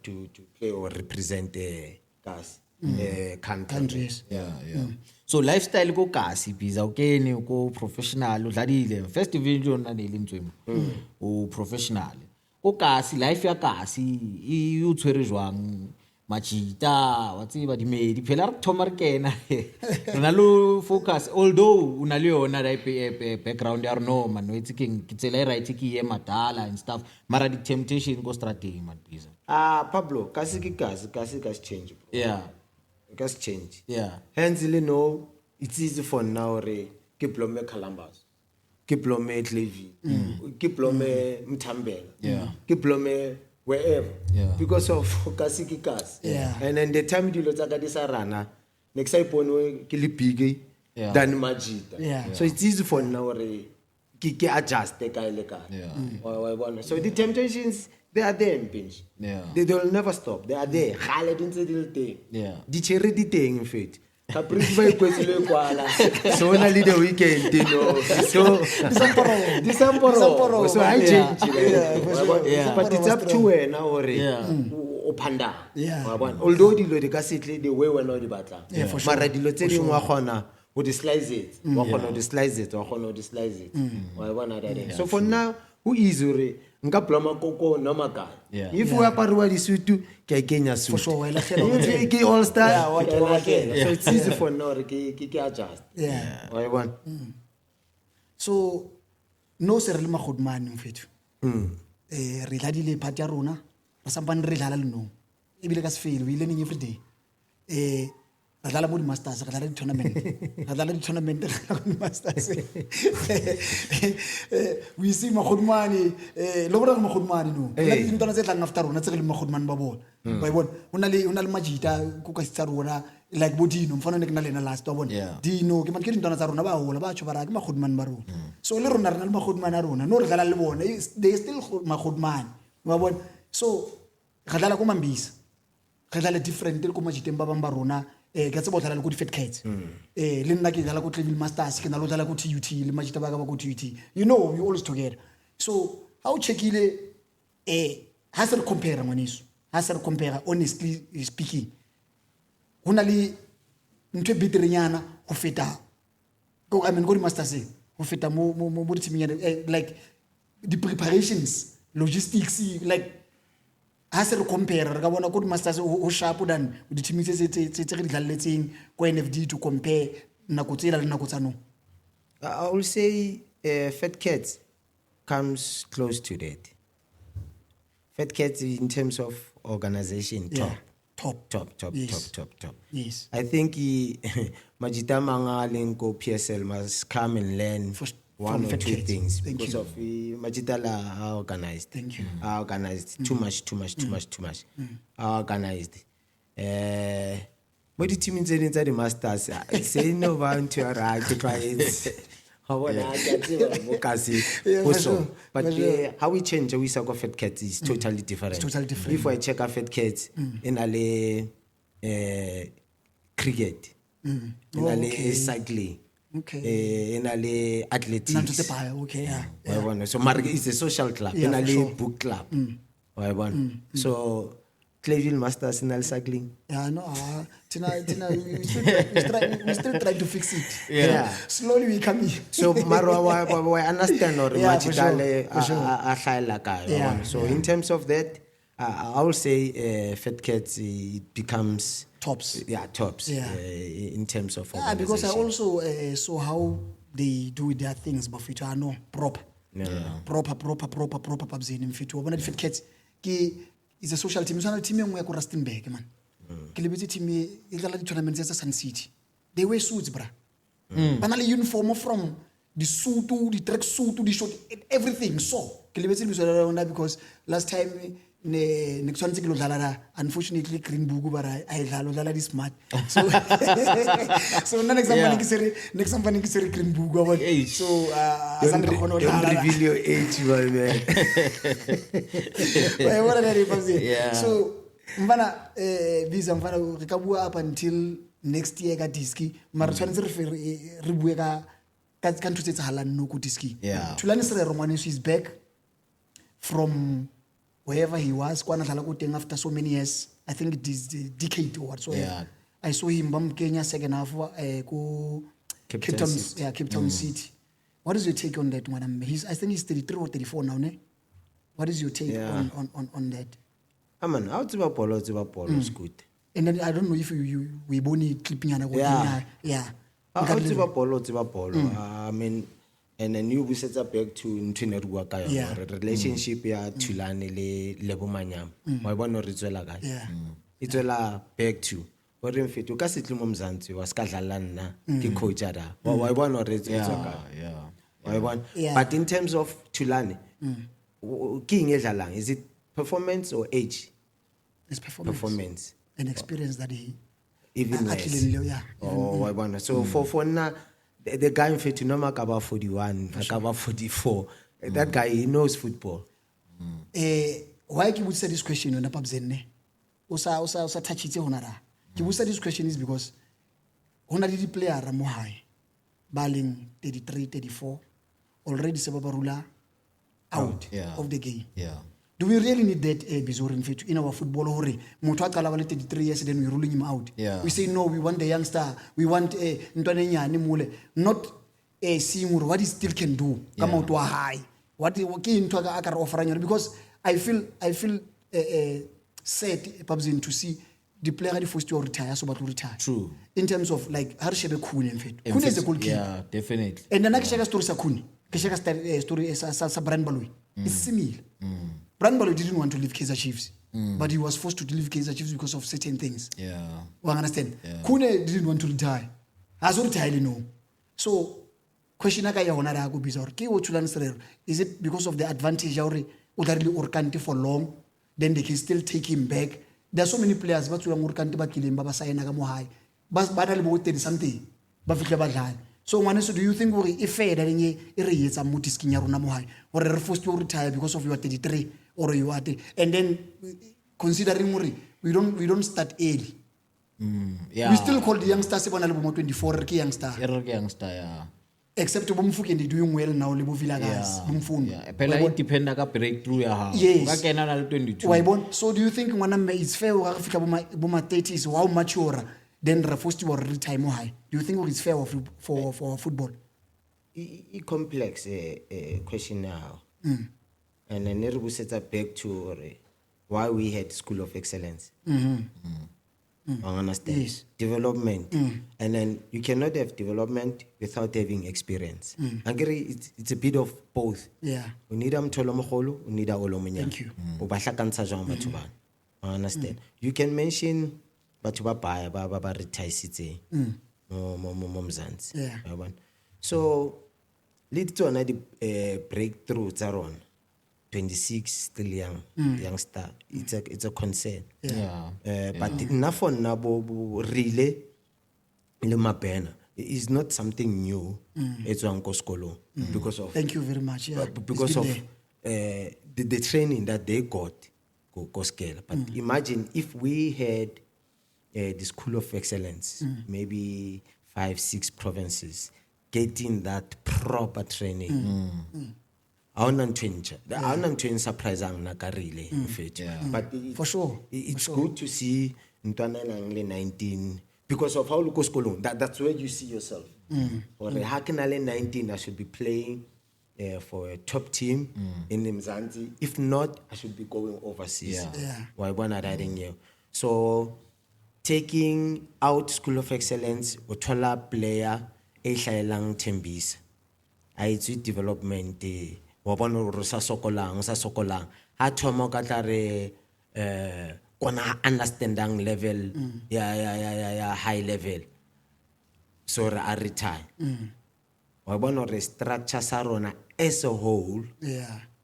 play or represent the countries. Yeah. so lifestyle ko kasi biza ukeni ko professional udlalile first division na nelintswemo o professional ko kasi life ya kasi I utshwere jwang machita wa tseba dimedi phela re thoma re kena rena lo focus although una le yona background ya no man no itse ke tsela right ke ye madala and stuff mara the temptation go strategy man biza Pablo kasi change bro. yeah Kasi change hence no it's easy for now re ke blome Columbus ke blome Clavey ke blome Mthambela ke blome wherever because of kasi and then the time dilo tsa ka di sa rana next I ipone ke le big than Majita so it's easy for now re ke adjust ka ile ka so the temptations they are there pinch they will never stop they are there khale dintse di le teng di cherry di teng in fact Caprice by kwesile kwala so na le the weekend so December so I change but it's up to wena or o phanda wa bona although dilo di ka setle the way wena o di batla mara dilo tse dingwe wa gona o di slice it wa gona o di slice it wa bona that so for now who is ore nka bloma koko no makai if we apariwa di sutu ke kenya suit for sure if ke all star so it's easy for now ke adjust wa bona so no se re le magodmane mfethu re ladile part ya rona ba sampane re dlala le no ebile ka se feel we learning every day re dlala mo di masters re dlala di tournament ka di masters we see magodmane lo bona magodmane no la di ntona tse tlang after rona tse le magodmane ba bona ba bona una le majita ko ka tsa rona like bodino mfana ne ke na lena last wa bona dino ke man ke dintona tsa rona ba hola ba tsho ba ra ke magodmane ba rona so le rona rena le magodmane a rona no re dlala le bona they still magodmane wa bona so re dlala ko mambisa re dlala different le ko majiteng ba bang ba rona ke tsebo dlala le ko di Fat Cats le nna ke dlala ko Clavey Masters ke na lo dlala ko TUT le majita ba ka ba ko TUT you know we always together so how checkile ha se re compare ngwaneso ha se re compare honestly speaking hona le ntwe bitrenyana go feta go I mean go di Masters go feta mo di teaming like the preparations logistics like ha se re compare re ka bona ko di Masters o sharp than di teaming tse re di dlaletseng ko NFD to compare nako tsela le nako tsa no I will say Fat Cats comes close to that. Fat Cats in terms of organization top. Yes. I think Majita Mangaleng ko PSL must come and learn one or two things because of Majita la organized. Thank you. Organized too much. Organized. What the team inside the Masters say no one to arrive to try it. But how we change we saw Fat Cats is totally different. It's totally different. If I check a Fat Cats in ale cricket, in ale cycling, in ale athletics. So Mark is a social club, in ale book club. So Clavey Masters in al cycling. We still try to fix it. Slowly we come here. So Marwa, I understand or so in terms of that, I will say Fat Cats it becomes tops. Tops. In terms of because I also saw how they do their things, but fit are no proper. Proper pabzini mfithu wabona di Fat Cats is a social team. It's a team engwe ya ko Rustenburg man. Ke lebetse team e dlala di tournaments tsa Sun City. They wear suits bra. Bana le uniform from the suit to the track suit to the short everything. So ke lebetse le bona because last time ne kutshwanetse ke lo dlala unfortunately Green Book bara I dlala di smart. So next time ke sere Green Book wa bona. So don't reveal your age my man. So mfana visa mfana re ka bua up until next year ka Diski mara tshwanetse re bue ka ntho tse tsahalang no ko Diski. Thulani Sere Romano is back from wherever he was kwana dlala ko teng after so many years. I think it is the decade or whatsoever. I saw him bam Kenya second half Cape Town City. Cape Town City. What is your take on that, madam? I think he's 33 or 34 now, ne? What is your take on that? Man, how to ball, is good. And then I don't know if we boni clipping and yeah. How to ball, I mean, and then you set up back to relationship ya Tulane le Bomanyam. My one or Rizwela guy. Yeah. It's all back to. What in fit? Because it's Mumzanti was Kazalana, the coach. Why one or Rizwela? Yeah. But in terms of Tulane, King is it performance or age? It's performance. An experience that he even less. Yeah. So for now, the guy in fit no make about 41, about 44. That guy he knows football. Why can we say this question on the pubzenne? Osa touch it on ara. Can we say this question is because on the player mo high, Baling 33, 34, already Sababarula out of the game. Yeah. Do we really need that Bizorin fit in our football hurry? Mutwakala 33 years, then we're ruling him out. Yeah. We say no, we want the youngster, we want Ntwanenya Nimule, not seeing what he still can do. Come out to a high. What he offering because I feel sad to see the player forced to retire, so but to retire. True. In terms of like Harshebe Kune in fact. Kune is a goalkeeper. Yeah, definitely. And the next story sa Kune. Kishaka story sa Brian Baloi. It's similar. Brian Baloi didn't want to leave Kaizer Chiefs, but he was forced to leave Kaizer Chiefs because of certain things. Yeah. Well, understand? Yeah. Kune didn't want to retire. Has retired, no. So, question is it because of the advantage for long, then they can still take him back? There are so many players, but something. So, do you think if fair that it's a mutiskin or a forced to retire because of your 33 or you are and then considering we don't start early. Yeah. We still call the youngsters 24 youngster. Yeah. Except to Bumfuki and doing well now, Libo Villa guys. Yeah. Pela depend on breakthrough. Yes. 22. So do you think one is fair or Buma 30s how mature then forced to retire more high? Do you think it's fair for football? It's complex question now. And then we set up back to why we had School of Excellence. I understand. Yes. Development. And then you cannot have development without having experience. It's a bit of both. Yeah. We need Tolomokolo, we need Olomunya. Thank you. I understand. You can mention Batuba Baya, Baba Retaisite, Momzans. Yeah. So, lead to another breakthrough, Zaron. 26, still young, youngster. It's a concern. But enough for Nabo really is not something new. It's Uncle Skolo because of. Thank you very much. Yeah. Because of the training that they got, go scale. But imagine if we had the School of Excellence, maybe 5-6 provinces getting that proper training. I don't surprising but for sure it's good to see Ntwana 19 because of how Lucas Colon. That's where you see yourself. Or Hakinale 19, I should be playing for a top team in Mzanzi. If not, I should be going overseas. Why one are riding here? So taking out School of Excellence, Otola player, Lang Tembis. I do development. Wabona sa sokolang ha thoma ka tla kona understanding level ya high level so re retire wabona re structure sa rona as a whole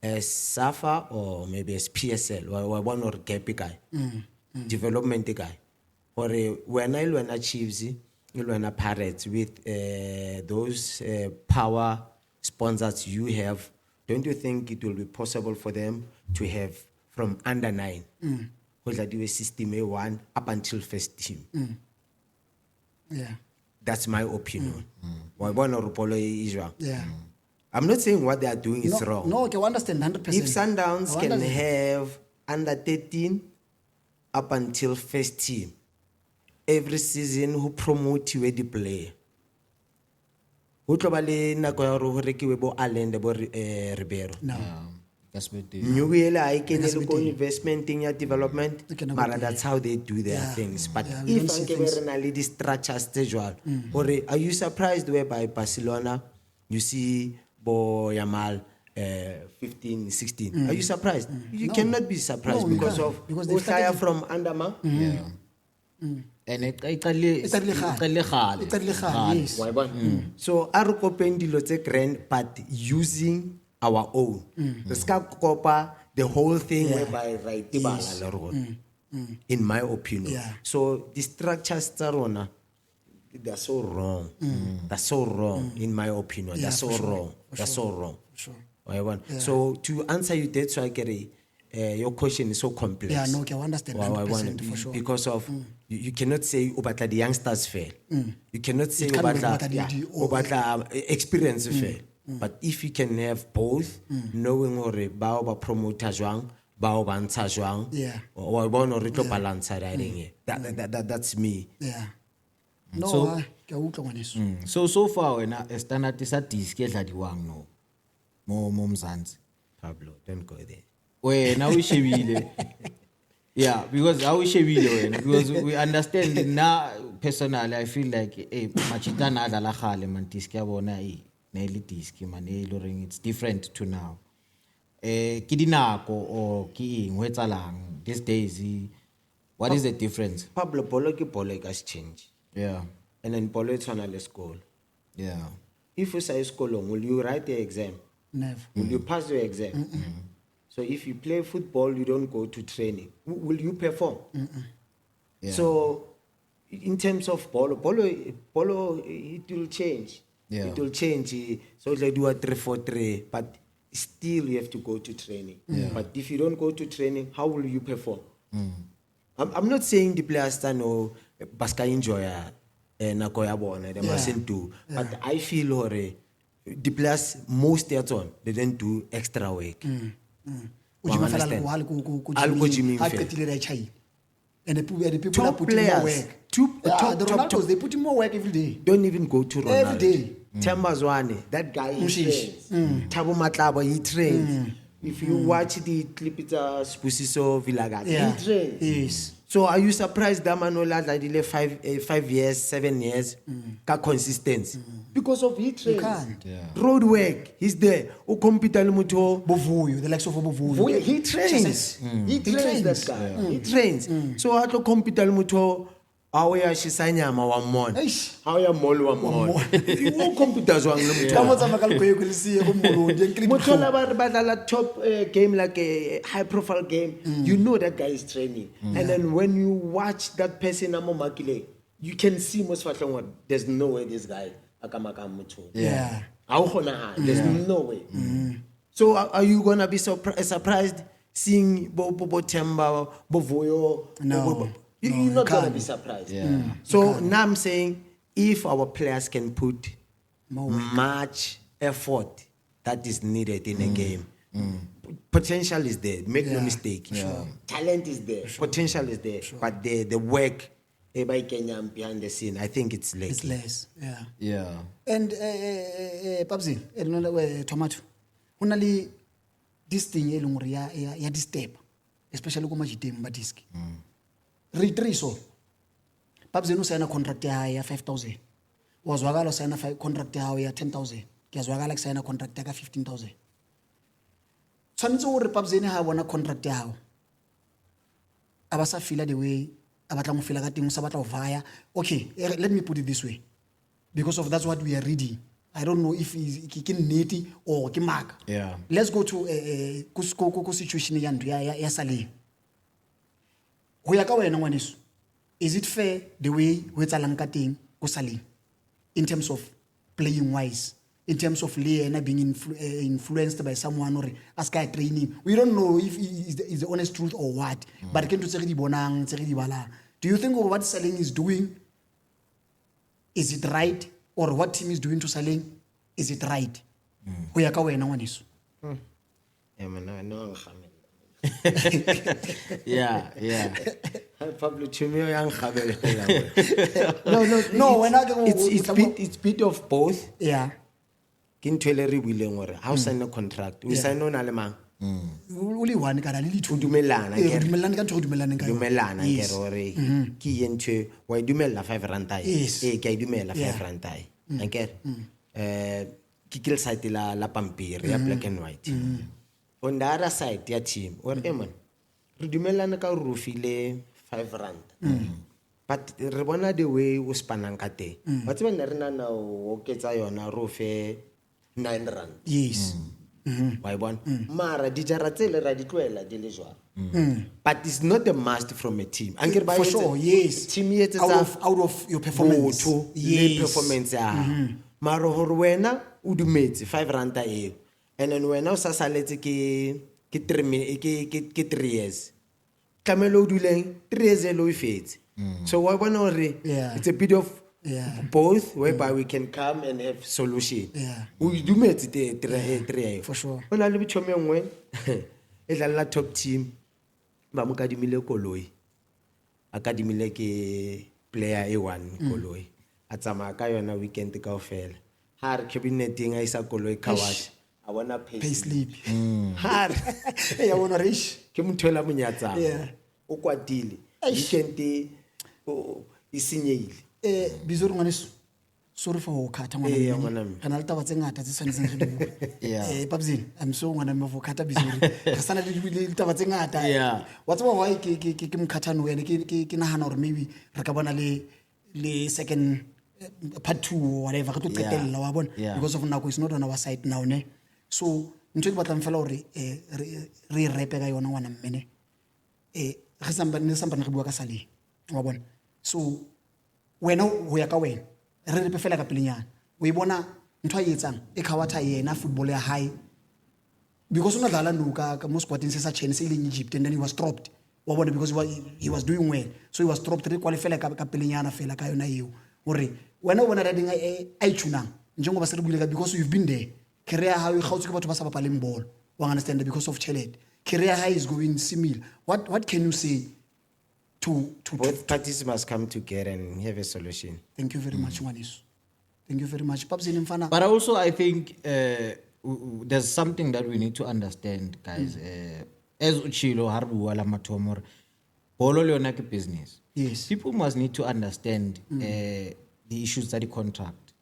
as SAFA or maybe as PSL wabona re gap guy development guy or when I achieves ilwana Pirates with those power sponsors you have. Don't you think it will be possible for them to have from under 9, because I do a system A1 up until first team? Yeah, that's my opinion. Why Israel? Yeah, I'm not saying what they are doing is wrong. No, okay, I understand 100%. If Sundowns can have under 13 up until first team, every season who promote you the player. Who tlo na ko ya go rekiwe bo Allende bo Ribeiro. No. That's what they. New yela I can look investment in your development. Mara that's how they do their things. But if anke be the structure schedule, or are you surprised whereby Barcelona you see bo Yamal 15, 16? Are you surprised? You cannot be surprised because they fire from Andama. And It's yes. So our dilo tse grand, but using our own. The ska kopa the whole thing whereby right in my opinion. Yeah. So the structures tsa they're so wrong. That's so wrong in my opinion. That's so wrong. That's so wrong. Sure. So to answer you that, so I get your question is so complex. Yeah, no, okay, I understand 100% for sure. Because of you cannot say the youngsters fail. You cannot say the experience fail. But if you can have both, knowing or bao ba promoter jwang, bao ba ntsha jwang, or bona re tlo balance that's me. Yeah. No, So- ke a utlwa ngwaneso. So far when standard is a disc e dladiwang no. Mo Mzansi. Pablo, don't go there. Wena o shebile. Yeah, because I wish because we understand now personally I feel like machitana adala khale man disc ya bona nearly disc man it's different to now. Ke dinako or ke eng ho etsalang these days what is the difference? Pablo Polo ke polo e ka se change. Yeah. And then polo e tshwana le school. Yeah. If you say school, will you write the exam? Never. Will you pass your exam? So if you play football, you don't go to training. Will you perform? Yeah. So in terms of polo, it will change. Yeah. It will change. So they do a 3-4-3, but still you have to go to training. But if you don't go to training, how will you perform? I'm not saying the players no baska enjoy nako ya bona, they mustn't do. But I feel hore the players most at on they don't do extra work. O jima fela le go I'll go gymming ha fair. qetile re chai. And the people Top are putting more players, work. top, The Ronaldos, they put in more work every day. Don't even go to Ronaldo. Every day. Themba Zwane, that guy he Moshishi. trains. Thabo Matlaba, he trains. If you watch the clip, it's Spusiso Villagat, Yeah. he trains. Yes. So are you surprised that Manola like 5 years, 7 years, ka consistency? Because of he trains. can't. Road work, he's there. O computer muto. Bovuyo, the likes of Bovuyo. He trains. He trains that guy. He trains. So ato computer muto. How ya shisanyama wa mona. Eish. How ya molo wa mona. You computers wang lo muto. Ka mo tsama ka le go le go molodi en Mothola ba re batla top game like a high profile game, you know that guy is training. And then when you watch that person amo makile, you can see most fatlong there's no way this guy akamaka motho. Yeah. There's no way. So are you gonna be surprised seeing Bo Themba, Bo Voyo? No. You're No, not you gonna can't. be surprised. Yeah. So now I'm saying if our players can put More work. much effort that is needed in a game, potential is there. Make no mistake. Talent is there. Potential is there. But the work by Kenya behind the scene, I think it's late. It's less. Yeah. Yeah. And Pabzi, tomato. Only this thing e leng hore ya disturb, especially go majiteng ba disc. Retriso. Pabzi no sign a contract ya 5,000. Wazwakala sign a contract ya 10,000. Ke azwakala sign a contract ya 15,000. Tshwanetse hore Pabzi ne ha bona contract ya hao. Aba sa feel the way abatla mo feel ka teng sa batla via. Okay, let me put it this way. Because of that's what we are reading. I don't know if it's neti or mark. Yeah. Let's go to a situation ya Saling. Ho ya ka wena ngwaneso, is it fair the way ho etsalang ka teng go Saling in terms of playing wise, in terms of Leena being influenced by someone or as guy training? We don't know if is the honest truth or what, but ke ntse tse re di bonang tse re di balang. Do you think what Saling is doing, is it right? Or what team is doing to Saling, is it right? Ho ya ka wena ngwaneso. Yeah. Pablo Chumio yang khabele. No, when I It's bit of both. Yeah. Ke ntho ele re buileng hore ha o sign a contract o sign on a le mang Only one kana le o dumelana ke dumelana ka ntho dumelana ka dumelana ke re hore ke yentwe wa dumella 5 rand ke a dumela 5 rand akere ke kill side la pampiri ya black and white on the other side ya team or man re dumelana ka re file 5 rand but re bona the way o spanang ka teng wa tseba nna rena na o ketsa yona rofe 9 rand yes wa bona mara dijara tsele ra di tloela di le jwa but it's not a must from a team angere ba for sure yes team yetse out of your performance yes preference ya mara hore wena o dumetse 5 rand eo and then wena o sa saletse ke 3 years tlamelo o duleng 3 years lo ifetse so wa bona hore it's a bit of both whereby we can come and have solution we do met the 3 for sure ona le bithomo engwe e dlala top team ba mo kadimile koloi akadimile ke player A1 koloi a tsamaya ka yona weekend kaofela ha re cabineting a isa koloi kawash a bona pay sleep ha ya bona rish ke mothola monyatsa o kwatile weekend o isinyeile bizoro ngwaneso sorry for ho khatha ngwana kana le taba tse ngata tse tshwanetseng re di bue papzini I'm so ngwana me for khatha bizoro re sana le taba tse ngata wa tseba why ke mkhathano wena ke nahana hore maybe re ka bona le second part 2 or whatever re tlo qetella wa bona because of nako is not on our side now ne so ntse ke batlang fela hore re repe ka yona ngwana mmene re samba re bua ka sale wa bona so wena ho ya ka wena re re pefela ka pelenyana o e bona ntwa yetsang e khawatha yena football ya high because una dlala nuka ka mo squading se sa Chelsea in Egypt and then he was dropped wa bona because he was doing well so he was dropped re qualify ka pelenyana fela ka yona eo hore wena o bona reading ai tshunang njengoba se re buile ka because you've been there career ha o kgautse ke batho ba sa bapaleng ball wa understand because of Chelet career high is going similar what can you say to both parties must come together and have a solution. Thank you very much, Wanis. Thank you very much. But also, I think there's something that we need to understand, guys. As Uchilo Harbu Wala Matomor, Bolo Leonaki business. Yes. People must need to understand the issues that the contract.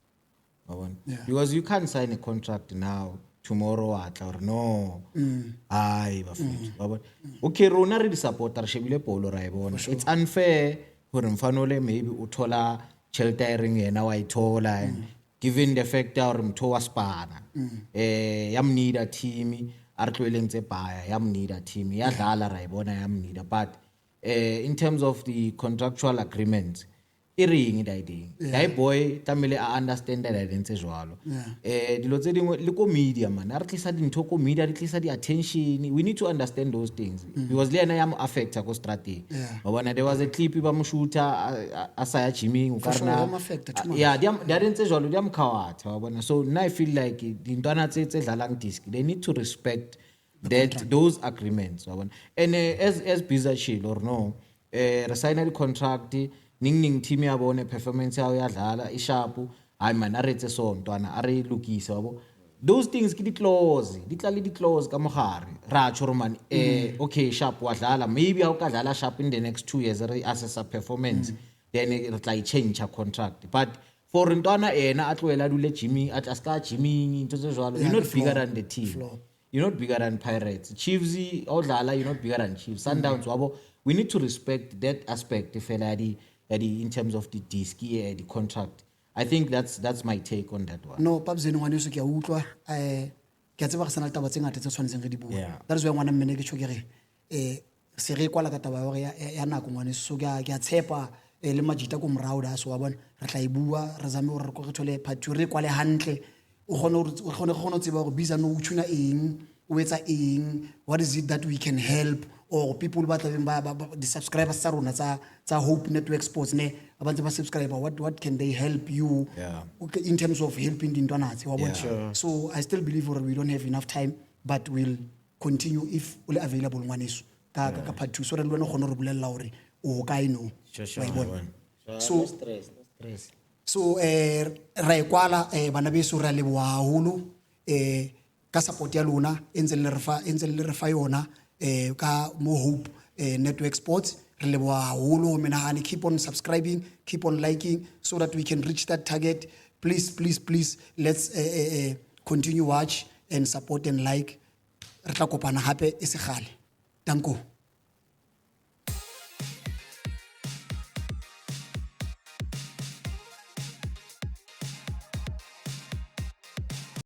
Because you can't sign a contract now. Tomorrow or no okay rona re di supporter shebile polo ra ibona it's unfair hore mfanole maybe uthola sheltering yena wa ithola given the fact that mtho wa spana yamnida team a re tlweleng tse baya yamnida team ya dlala ra ibona yamnida but in terms of the contractual agreements ring dai boy tamele a understand that dintse jwalo dilo tse dingwe le ko media man a re tlisa dintho ko media re tlisa di attention we need to understand those things because le ena ya mo affecta ko strategy ba bona there was a clip ba mo shooter a sa ya gymming o karna dia dintse jwalo dia mkhawatha ba bona so now I feel like dintwana tse dlalang disc they need to respect those agreements ba bona and as Bizachil or no re sign the contract ning team ya bone performance ya dlala ishapu hayi man aretse so ntwana are lokisa wabo those things ke di clause ka mogare ra tshoro man okay sharp wa dlala maybe ha o ka dlala sharp in the next 2 years re assess performance then re tla change a contract but for ntwana ena a tloela dule gymming at aska gymming into tse jwalo you're not bigger than the team you're not bigger than Pirates Chiefs o dlala you're not bigger than Chiefs Sundowns wabo we need to respect that aspect fela in terms of the disc the contract I think that's my take on that one no papzeni ngwane so ke a utlwa ke a tseba ga sana taba tse ngata tse tshwanetseng re di bua that is why ngwana mmene ke tshokere se re kwala ka taba hore ya nako ngwane so ke a tshepa le majita ko morao da so wa bona re tla ibua re zame hore re thole part re kwale hantle o gone tseba hore biza no utshuna eng o etsa eng what is it that we can help or people ba the subscribers tsa rona tsa Hope Network Sports ne abantse ba subscriber what can they help you in terms of helping dintwana tse wa bona so I still believe we don't have enough time but we'll continue if o le available ngwaneso ka part 2 so re le wena gone re bolella hore o kae no wa bona so ra ikwala bana beso ra leboha haholo ka support ya lona entse le re fa yona ka mo Hope Network Sports re leboha haholo menahane keep on subscribing keep on liking so that we can reach that target please let's continue watch and support and like re tla kopana hape e se gale danko